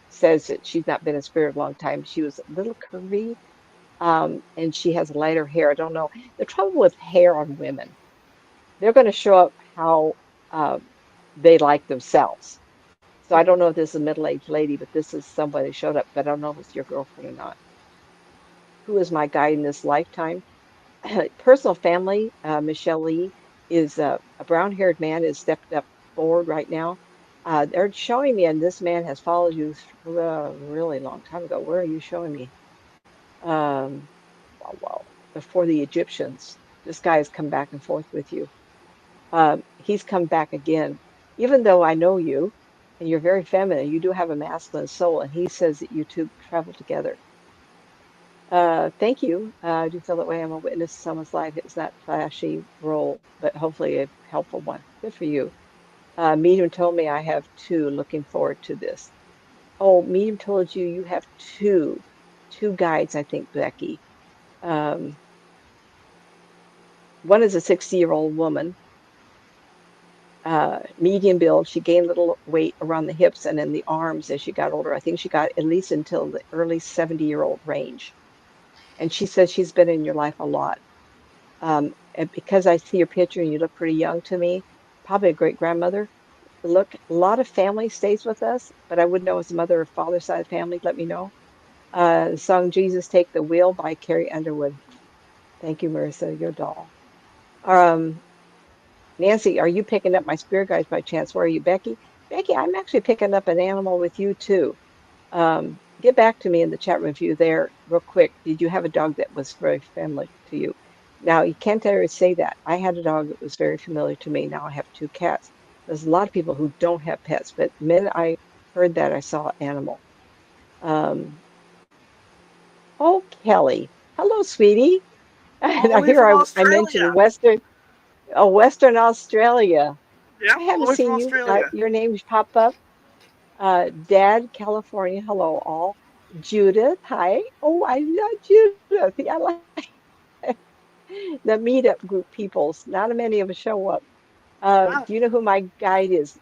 B: says that she's not been in spirit a long time. She was a little curvy, and she has lighter hair. I don't know. The trouble with hair on women, they're going to show up how um, they like themselves. So I don't know if this is a middle-aged lady, but this is somebody who showed up, but I don't know if it's your girlfriend or not. Who is my guide in this lifetime? Personal family, Michelle Lee is a brown-haired man is stepped up forward right now. They're showing me, and this man has followed you a really long time ago. Where are you showing me? Um, wow, before the Egyptians. This guy has come back and forth with you. He's come back again. Even though I know you and you're very feminine, you do have a masculine soul, and he says that you two travel together. Thank you. I do feel that way. I'm a witness to someone's life. It's not flashy role, but hopefully a helpful one. Good for you. Medium told me I have two. Looking forward to this. Oh, Medium told you you have two guides, I think, Becky. Um, one is a 60-year-old woman, medium build. She gained a little weight around the hips and in the arms as she got older. I think she got at least until the early 70-year-old range. And she says she's been in your life a lot. And because I see your picture and you look pretty young to me, probably a great grandmother. Look, a lot of family stays with us, but I wouldn't know as a mother or father side family. Let me know. The song Jesus Take the Wheel by Carrie Underwood. Thank you, Marissa, your doll. Um, Nancy, are you picking up my spirit guides by chance? Where are you, Becky? Becky, I'm actually picking up an animal with you too. Get back to me in the chat room if you're there real quick. Did you have a dog that was very friendly to you? Now, you can't always say that. I had a dog that was very familiar to me. Now I have two cats. There's a lot of people who don't have pets, but the minute I heard that, I saw an animal. Um, oh, Kelly. Hello, sweetie.
A: All the
B: Now
A: way
B: here
A: from
B: I mentioned
A: Australia.
B: Western Australia.
A: Yeah,
B: I
A: all
B: haven't
A: the way from
B: seen you.
A: Australia.
B: Your names pop up. Dad, California. Hello, all. Judith, hi. Oh, I love Judith. Yeah, I like the meetup group peoples. Not many of us show up.
A: Wow.
B: Do you know who my guide is?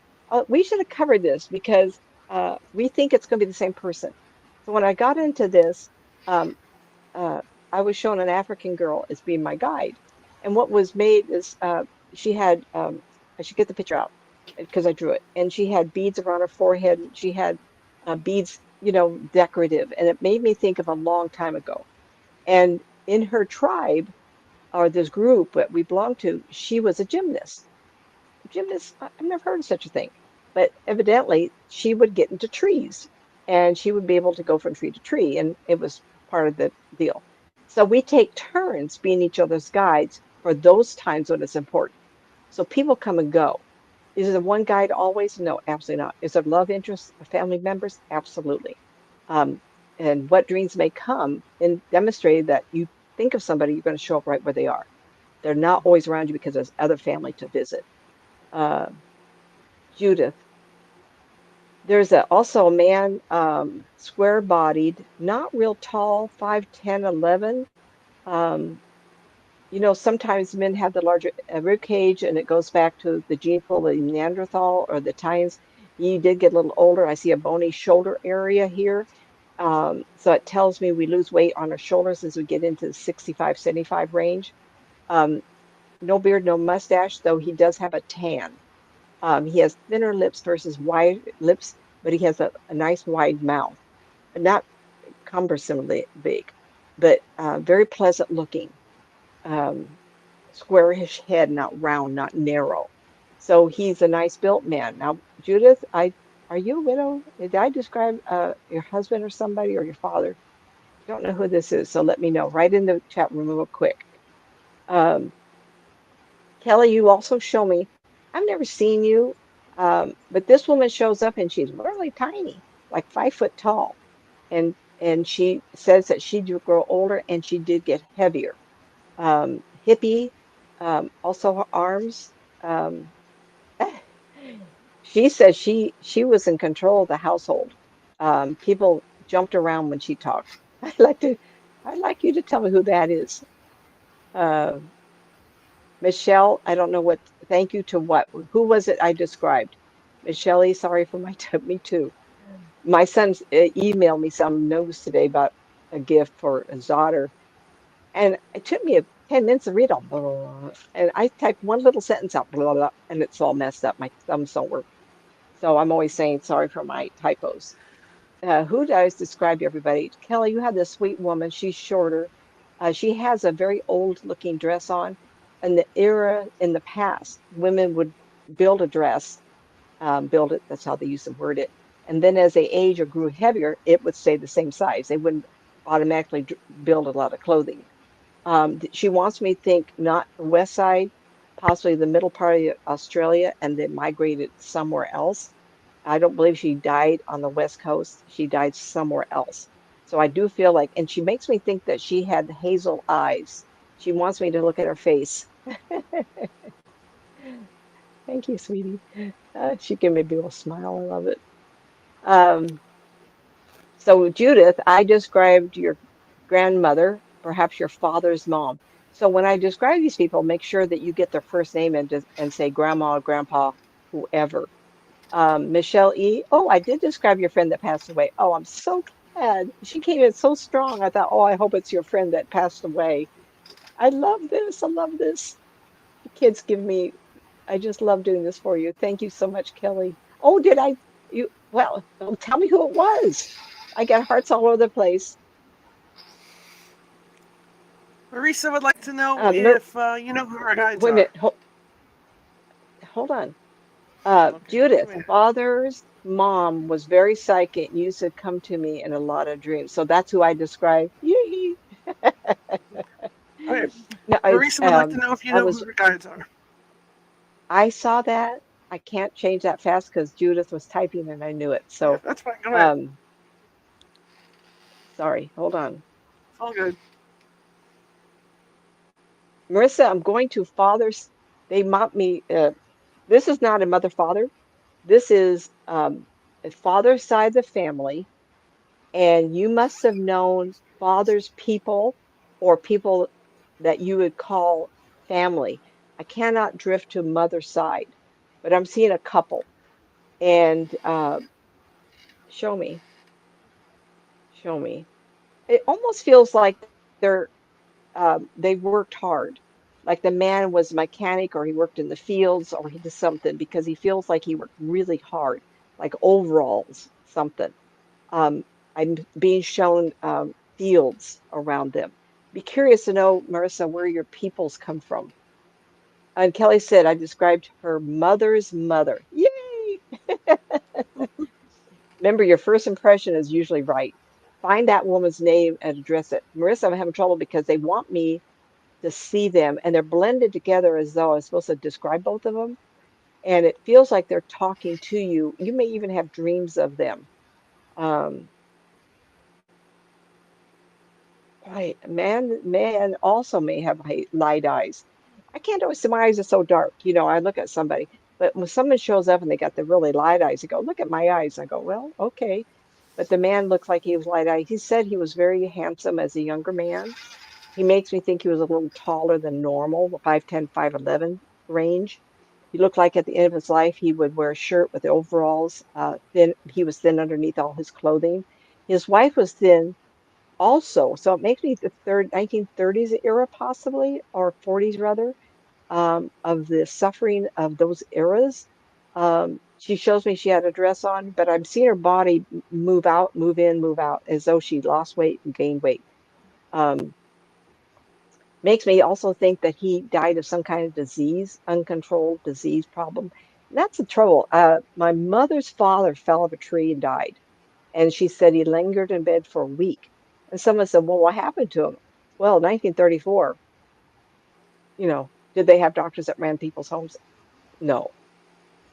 B: We should have covered this because we think it's going to be the same person. So when I got into this, um, uh, I was shown an African girl as being my guide. And what was made is she had, I should get the picture out because I drew it. And she had beads around her forehead. And she had beads, decorative. And it made me think of a long time ago. And in her tribe, or this group that we belonged to, she was a gymnast. Gymnast, I've never heard of such a thing. But evidently, she would get into trees and she would be able to go from tree to tree. And it was part of the deal. So we take turns being each other's guides for those times when it's important. So people come and go. Is there one guide always? No, absolutely not. Is there love interest, family members? Absolutely. Um, and what dreams may come and demonstrate that you think of somebody, you're going to show up right where they are. They're not always around you because there's other family to visit. Uh, Judith, there's also a man, square bodied, not real tall, 5'10", 11. Um, sometimes men have the larger rib cage, and it goes back to the gene pool of the Neanderthal or the Tines. He did get a little older. I see a bony shoulder area here. So it tells me we lose weight on our shoulders as we get into the 65, 75 range. Um, no beard, no mustache, though he does have a tan. He has thinner lips versus wide lips, but he has a nice wide mouth. Not cumbersomely big, but very pleasant looking. Um, Squarish head, not round, not narrow. So he's a nice built man. Now, Judith, are you a widow? Did I describe your husband or somebody or your father? Don't know who this is, so let me know. Right in the chat room real quick. Um, Kelly, you also show me. I've never seen you, but this woman shows up and she's really tiny, like 5 foot tall. And and she says that she did grow older and she did get heavier. Hippie, also her arms. Um, she says she was in control of the household. People jumped around when she talked. I'd like you to tell me who that is. Uh, Michelle, I don't know what, thank you to what? Who was it I described? Michelle, sorry for my, me too. My son's emailed me some news today about a gift for his daughter, and it took me 10 minutes to read all, blah, blah, blah, and I typed one little sentence out, blah, blah, blah, and it's all messed up. My thumbs don't work. So I'm always saying sorry for my typos. Who does describe everybody? Kelly, you have this sweet woman. She's shorter. She has a very old looking dress on. In the era in the past, women would build a dress, build it, that's how they used to word it. And then as they age or grew heavier, it would stay the same size. They wouldn't automatically build a lot of clothing. She wants me to think not the west side, possibly the middle part of Australia, and then migrated somewhere else. I don't believe she died on the West Coast. She died somewhere else. So I do feel like, and she makes me think that she had hazel eyes. She wants me to look at her face. Thank you, sweetie. She gave me a big old smile. I love it. Um, so Judith, I described your grandmother, perhaps your father's mom. So when I describe these people, make sure that you get their first name and say grandma, grandpa, whoever. Michelle E. Oh, I did describe your friend that passed away. Oh, I'm so glad. She came in so strong. I thought, oh, I hope it's your friend that passed away. I love this. I love this. The kids give me, I just love doing this for you. Thank you so much, Kelly. Oh, did I? Well, tell me who it was. I got hearts all over the place.
A: Marisa would like to know
B: Mir
A: if you know who our guides
B: Wait a
A: are.
B: minute. Hold on.
A: Okay, come
B: Judith,
A: here.
B: father's mom was very psychic and used to come to me in a lot of dreams. So that's who I described. Yee.
A: Okay,
B: No, it's
A: Marisa would like to know if you
B: I
A: know who
B: was
A: her guides are.
B: I saw that. I can't change that fast because Judith was typing and I knew it.
A: Yeah,
B: So
A: that's fine. Go ahead.
B: um sorry, hold on.
A: It's all good.
B: Marissa, I'm going to father's they mock me this is not a mother father. This is a father's side of the family, and you must have known father's people or people that you would call family. I cannot drift to mother's side, but I'm seeing a couple. And show me, show me. It almost feels like they worked hard. Like the man was a mechanic or he worked in the fields or he did something because he feels like he worked really hard, like overalls, something. Um, I'm being shown fields around them. Be curious to know, Marissa, where your peoples come from. And Kelly said, I described her mother's mother. Yay! Remember, your first impression is usually right. Find that woman's name and address it. Marissa, I'm having trouble because they want me to see them and they're blended together as though I'm supposed to describe both of them. And it feels like they're talking to you. You may even have dreams of them. Um, Right. Man also may have light eyes. I can't always say my eyes are so dark. I look at somebody, but when someone shows up and they got the really light eyes, I go, look at my eyes. I go, well, okay. But the man looks like he was light eyed. He said he was very handsome as a younger man. He makes me think he was a little taller than normal, 5'10", 5'11" range. He looked like at the end of his life, he would wear a shirt with overalls, thin. He was thin underneath all his clothing. His wife was thin also. So it makes me the 1930s era possibly, or 40s rather, of the suffering of those eras. She shows me she had a dress on, but I'm seeing her body move out, move in, move out, as though she lost weight and gained weight. Um, Makes me also think that he died of some kind of disease, uncontrolled disease problem. And that's the trouble. My mother's father fell off a tree and died. And she said he lingered in bed for a week. And someone said, well, what happened to him? Well, 1934, did they have doctors that ran people's homes? No.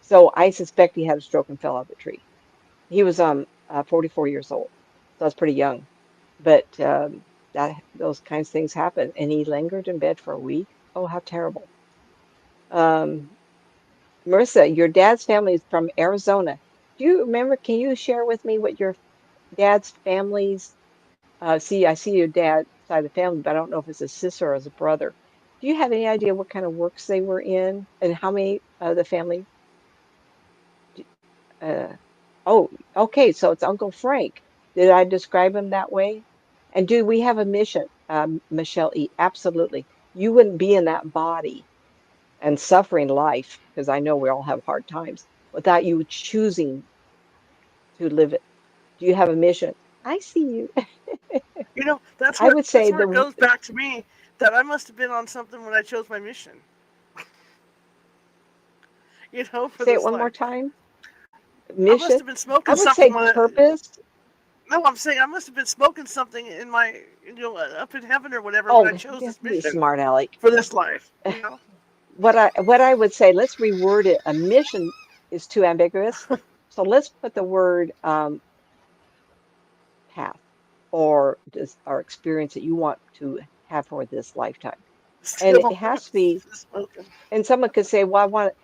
B: So I suspect he had a stroke and fell out of the tree. He was 44 years old. So that's pretty young. But those kinds of things happen. And he lingered in bed for a week. Oh, how terrible. Um, Marissa, your dad's family is from Arizona. Do you remember? Can you share with me what your dad's family's? I see your dad side of the family, but I don't know if it's a sister or as a brother. Do you have any idea what kind of works they were in and how many of the family? d- Uh, oh, okay, so it's Uncle Frank. Did I describe him that way? And do we have a mission, Michelle E? Absolutely. You wouldn't be in that body and suffering life, because I know we all have hard times, without you choosing to live it. Do you have a mission? I see you.
A: That's
B: I
A: where
B: would
A: that's
B: say
A: where it goes back to me that I must have been on something when I chose my mission. For
B: say it
A: this
B: one more
A: life.
B: time.
A: I must
B: Mission.
A: have been
B: I
A: smoking
B: would
A: something
B: say
A: when
B: purpose.
A: no, I'm saying I must have been smoking something in my, up in heaven or whatever when
B: Oh,
A: I chose
B: yeah,
A: this
B: you
A: mission
B: smart aleck.
A: for this life.
B: What I would say, let's reword it. A mission is too ambiguous. So let's put the word path or this or experience that you want to have for this lifetime. And it
A: Still
B: has to be,
A: smoking.
B: and someone could say, well, I want,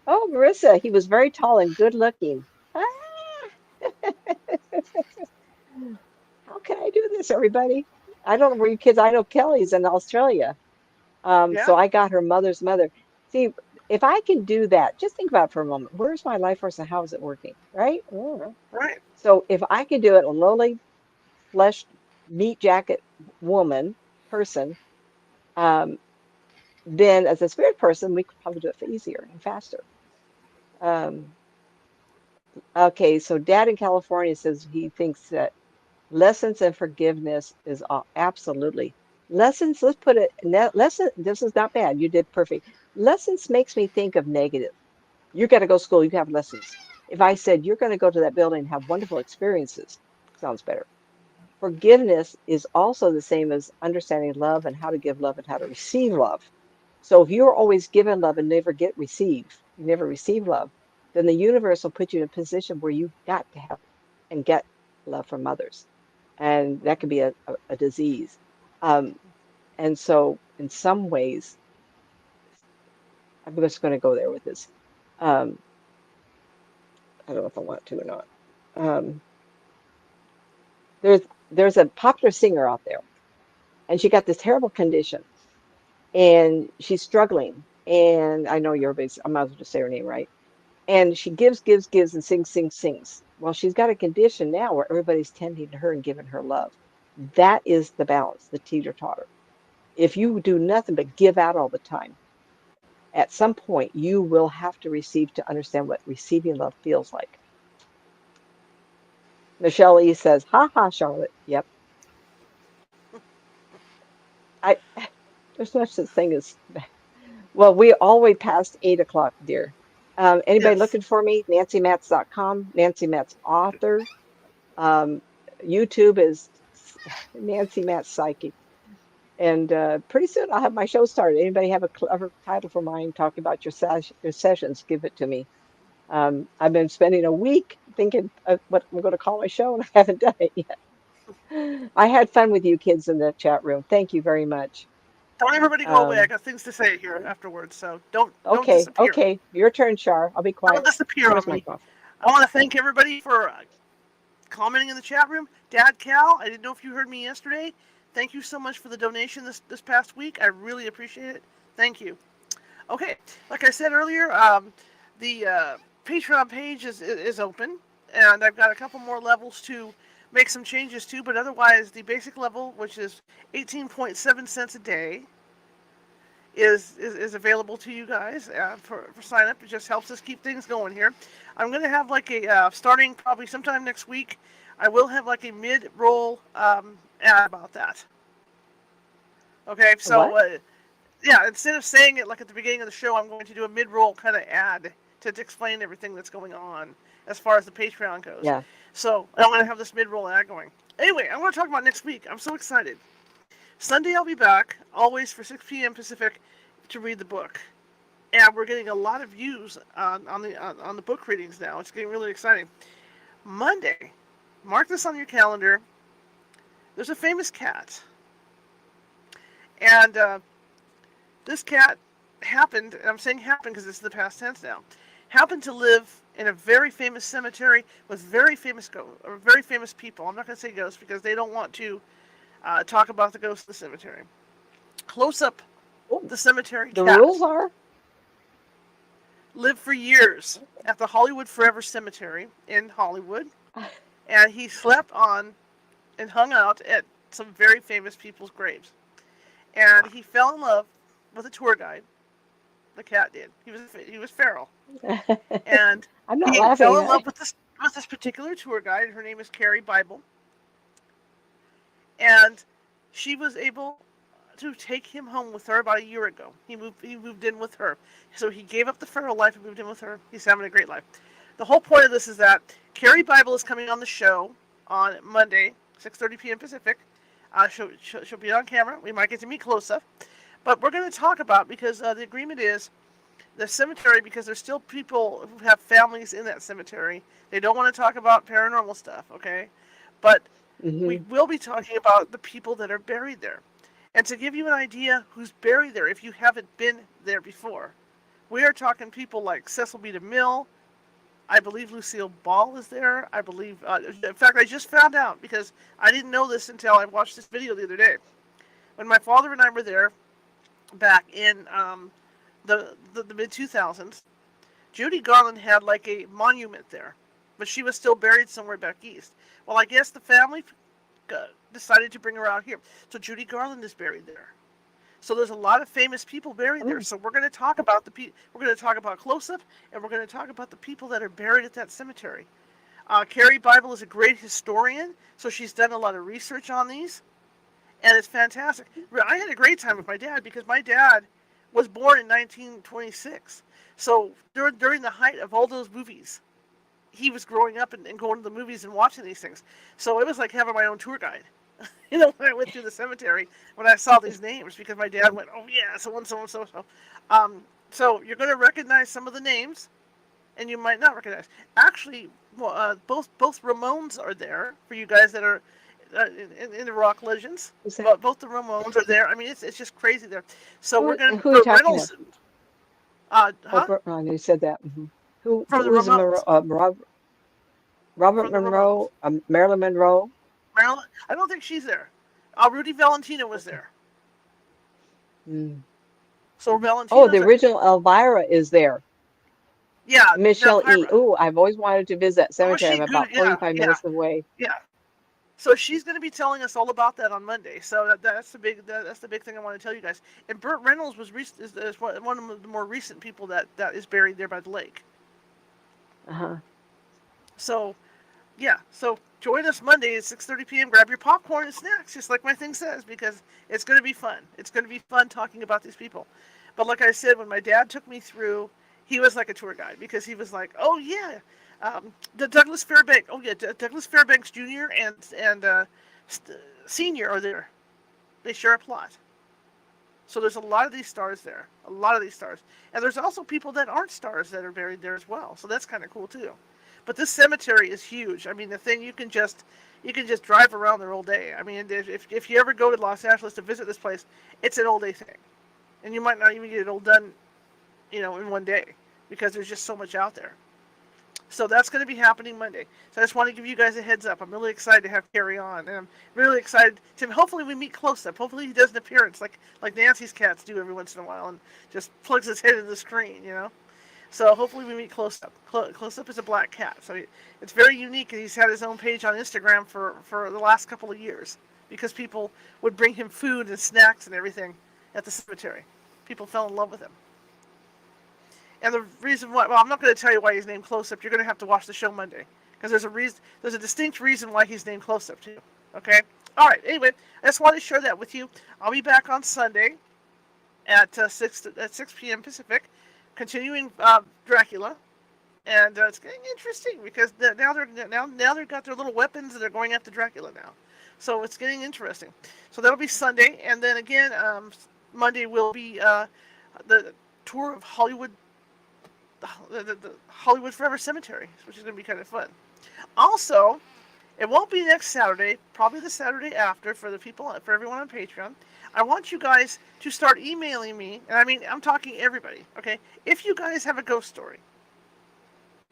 B: oh, Marissa, he was very tall and good looking. Ah, how can I do this, everybody? I don't know where you kids, I know Kelly's in Australia.
A: Yeah,
B: So I got her mother's mother. See, if I can do that, just think about it for a moment. Where's my life force and how is it working? Right?
A: right.
B: So if I can do it, a lowly fleshed meat jacket woman person, um, then as a spirit person, we could probably do it easier and faster. Um, okay, so Dad in California says he thinks that lessons and forgiveness is absolutely lessons. Let's put it, lesson. This is not bad. You did perfect. Lessons makes me think of negative. You got to go to school, you have lessons. If I said you're going to go to that building and have wonderful experiences, sounds better. Forgiveness is also the same as understanding love and how to give love and how to receive love. So if you're always given love and you never receive love, then the universe will put you in a position where you've got to have and get love from others. And that could be a disease. Um, and so in some ways, I'm just going to go there with this. Um, I don't know if I want to or not. Um, there's there's a popular singer out there, and she got this terrible condition, and she's struggling. And I know everybody's, I might as well just say her name right. And she gives, and sings. Well, she's got a condition now where everybody's tending to her and giving her love. That is the balance, the teeter-totter. If you do nothing but give out all the time, at some point you will have to receive to understand what receiving love feels like. Michelle E says, "Ha ha, Charlotte." Yep. I there's no such thing as well, we all way past 8 o'clock, dear. Anybody
A: Yes.
B: looking for me? nancymatz.com, Nancy Matz author. Um, YouTube is Nancy Matz Psychic. And pretty soon I'll have my show started. Anybody have a clever title for mine talking about your sessions? Give it to me. I've been spending a week thinking of what I'm going to call my show, and I haven't done it yet. I had fun with you kids in the chat room. Thank you very much.
A: Don't everybody go away. I
B: Um,
A: got things to say here afterwards, so don't
B: okay,
A: disappear.
B: okay, your turn, Char. I'll be
A: Don't
B: quiet.
A: disappear
B: Turn
A: on
B: this
A: me.
B: mic off.
A: I want to thank everybody for commenting in the chat room. Dad Cal, I didn't know if you heard me yesterday. Thank you so much for the donation this past week. I really appreciate it. Thank you. Okay, like I said earlier, the Patreon page is open, and I've got a couple more levels to make some changes to. But otherwise, the basic level, which is 18.7 cents a day, is available to you guys for sign up. It just helps us keep things going here. I'm gonna have like a starting probably sometime next week. I will have like a mid roll ad about that. Okay, so
B: What?
A: yeah, instead of saying it like at the beginning of the show, I'm going to do a mid-roll kind of ad to explain everything that's going on as far as the Patreon goes.
B: Yeah.
A: So I'm going to have this mid-roll ad going. Anyway, I want to talk about next week. I'm so excited. Sunday I'll be back, always for 6 p.m. Pacific, to read the book. And we're getting a lot of views on the book readings now. It's getting really exciting. Monday, mark this on your calendar. There's a famous cat, and this cat happened, and I'm saying happened because this is the past tense now, happened to live in a very famous cemetery with very famous people. I'm not going to say ghosts because they don't want to talk about the ghosts of the cemetery. Close up,
B: Oh,
A: the cemetery
B: the
A: cat
B: rules are.
A: lived for years at the Hollywood Forever Cemetery in Hollywood, and he slept on and hung out at some very famous people's graves. And he fell in love with a tour guide. The cat did. He was feral, and
B: I'm not
A: he fell
B: laughing.
A: in love with this particular tour guide. Her name is Carrie Bible, and she was able to take him home with her about a year ago. He moved in with her, so he gave up the feral life and moved in with her. He's having a great life. The whole point of this is that Carrie Bible is coming on the show on Monday, 6:30 p.m. Pacific. She'll be on camera. We might get to meet close up. But we're going to talk about, because the agreement is the cemetery, because there's still people who have families in that cemetery. They don't want to talk about paranormal stuff, okay? But we will be talking about the people that are buried there. And to give you an idea who's buried there, if you haven't been there before, we are talking people like Cecil B. DeMille. I believe Lucille Ball is there. I believe, in fact, I just found out, because I didn't know this until I watched this video the other day. When my father and I were there back in the mid-2000s, Judy Garland had like a monument there, but she was still buried somewhere back east. Well, I guess the family decided to bring her out here. So Judy Garland is buried there. So there's a lot of famous people buried there. So we're going to talk about we're going to talk about close-up, and we're going to talk about the people that are buried at that cemetery. Carrie Bible is a great historian, so she's done a lot of research on these, and it's fantastic. I had a great time with my dad, because my dad was born in 1926. So during the height of all those movies, he was growing up and going to the movies and watching these things. So it was like having my own tour guide. When I went through the cemetery, when I saw these names, because my dad went, oh yeah, so and so and so. So you're going to recognize some of the names, and you might not recognize. Actually, both Ramones are there for you guys that are in the rock legends. Both the Ramones are there. I mean, it's just crazy there. So we're going to
B: who are you talking
A: Reynolds.
B: You said that. Who
A: From the
B: was
A: Ramones.
B: Robert
A: From the
B: Monroe,
A: Ramones.
B: Marilyn Monroe?
A: Marilyn, I don't think she's there. Rudy Valentino was there. So Valentino.
B: Oh, the original Elvira is there.
A: Yeah,
B: Michelle E.
A: Elvira.
B: Oh, I've always wanted to visit that cemetery. I'm about 45 minutes away.
A: Yeah. So she's going to be telling us all about that on Monday. So that's the big thing I want to tell you guys. And Burt Reynolds is one of the more recent people that is buried there by the lake. So, yeah. So join us Monday at 6:30 p.m. Grab your popcorn and snacks, just like my thing says, because it's going to be fun. It's going to be fun talking about these people. But like I said, when my dad took me through, he was like a tour guide, because he was like, oh yeah, the Douglas Fairbanks. Oh yeah, Douglas Fairbanks Jr. and Senior are there. They share a plot. So there's a lot of these stars there. A lot of these stars. And there's also people that aren't stars that are buried there as well. So that's kind of cool too. But this cemetery is huge. I mean, the thing you can just drive around there all day. I mean, if you ever go to Los Angeles to visit this place, it's an all day thing, and you might not even get it all done, in one day, because there's just so much out there. So that's going to be happening Monday. So I just want to give you guys a heads up. I'm really excited to have Carrie on, and I'm really excited to hopefully we meet close up. Hopefully he does an appearance like Nancy's cats do every once in a while, and just plugs his head into the screen, So hopefully we meet close up. Close up is a black cat, so it's very unique. And he's had his own page on Instagram for the last couple of years, because people would bring him food and snacks and everything at the cemetery. People fell in love with him. And the reason why, well, I'm not going to tell you why he's named Close Up. You're going to have to watch the show Monday, because there's a distinct reason why he's named Close Up too. Okay. All right. Anyway, I just wanted to share that with you. I'll be back on Sunday at 6 p.m. Pacific, continuing Dracula, and it's getting interesting, because now they've got their little weapons and they're going after Dracula now. So it's getting interesting. So that'll be Sunday, and then again Monday will be the tour of Hollywood. The Hollywood Forever Cemetery, which is going to be kind of fun. Also, It won't be next Saturday, probably the Saturday after for the people, for everyone on Patreon. I want you guys to start emailing me, and I mean, I'm talking everybody, okay? If you guys have a ghost story,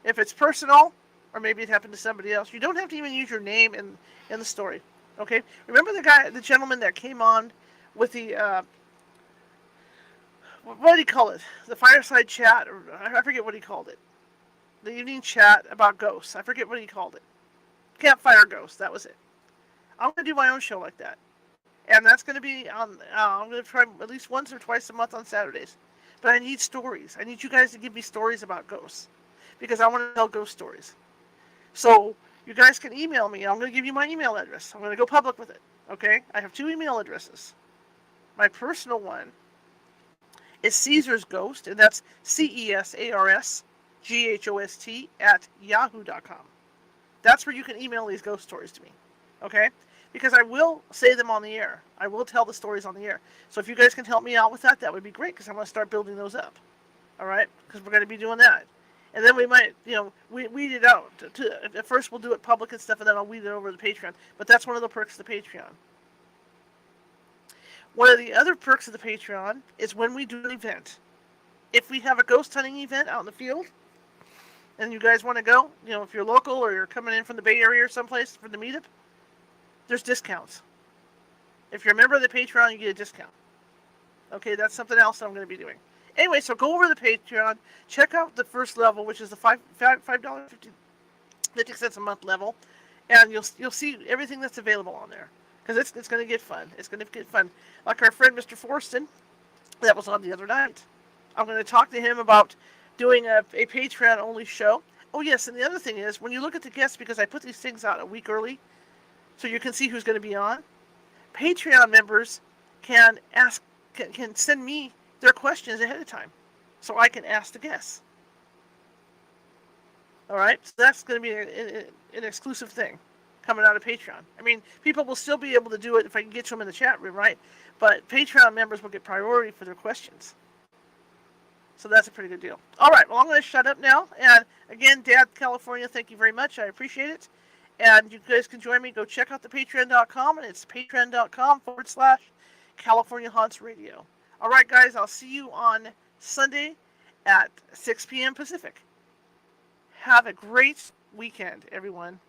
A: if it's personal, or maybe it happened to somebody else, you don't have to even use your name in the story, okay? Remember the gentleman that came on with the, what did he call it? The fireside chat, or I forget what he called it. The evening chat about ghosts. I forget what he called it. Campfire Ghost, that was it. I'm going to do my own show like that. And that's going to be on, I'm going to try at least once or twice a month on Saturdays. But I need stories. I need you guys to give me stories about ghosts. Because I want to tell ghost stories. So, you guys can email me. I'm going to give you my email address. I'm going to go public with it. Okay? I have 2 email addresses. My personal one is Caesar's Ghost, and that's CESARSGHOST at yahoo.com. That's where you can email these ghost stories to me. Okay? Because I will say them on the air. I will tell the stories on the air. So if you guys can help me out with that, that would be great, because I'm going to start building those up. Alright? Because we're going to be doing that. And then we might, weed it out. At first we'll do it public and stuff, and then I'll weed it over to the Patreon. But that's one of the perks of the Patreon. One of the other perks of the Patreon is when we do an event. If we have a ghost hunting event out in the field, and you guys want to go, if you're local or you're coming in from the Bay Area or someplace for the meetup, there's discounts. If you're a member of the Patreon, you get a discount. Okay, that's something else I'm going to be doing. Anyway, so go over to the Patreon, check out the first level, which is the $5.50 a month level, and you'll see everything that's available on there. Because it's going to get fun. It's going to get fun. Like our friend Mr. Forston, that was on the other night. I'm going to talk to him about doing a Patreon-only show. Oh, yes, and the other thing is, when you look at the guests, because I put these things out a week early, so you can see who's going to be on, Patreon members can send me their questions ahead of time, so I can ask the guests. All right? So that's going to be an exclusive thing coming out of Patreon. I mean, people will still be able to do it if I can get to them in the chat room, right? But Patreon members will get priority for their questions. So that's a pretty good deal. All right, well, I'm going to shut up now. And again, Dad, California, thank you very much. I appreciate it. And you guys can join me. Go check out the patreon.com, and it's patreon.com/California Haunts Radio. All right, guys, I'll see you on Sunday at 6 p.m. Pacific. Have a great weekend, everyone.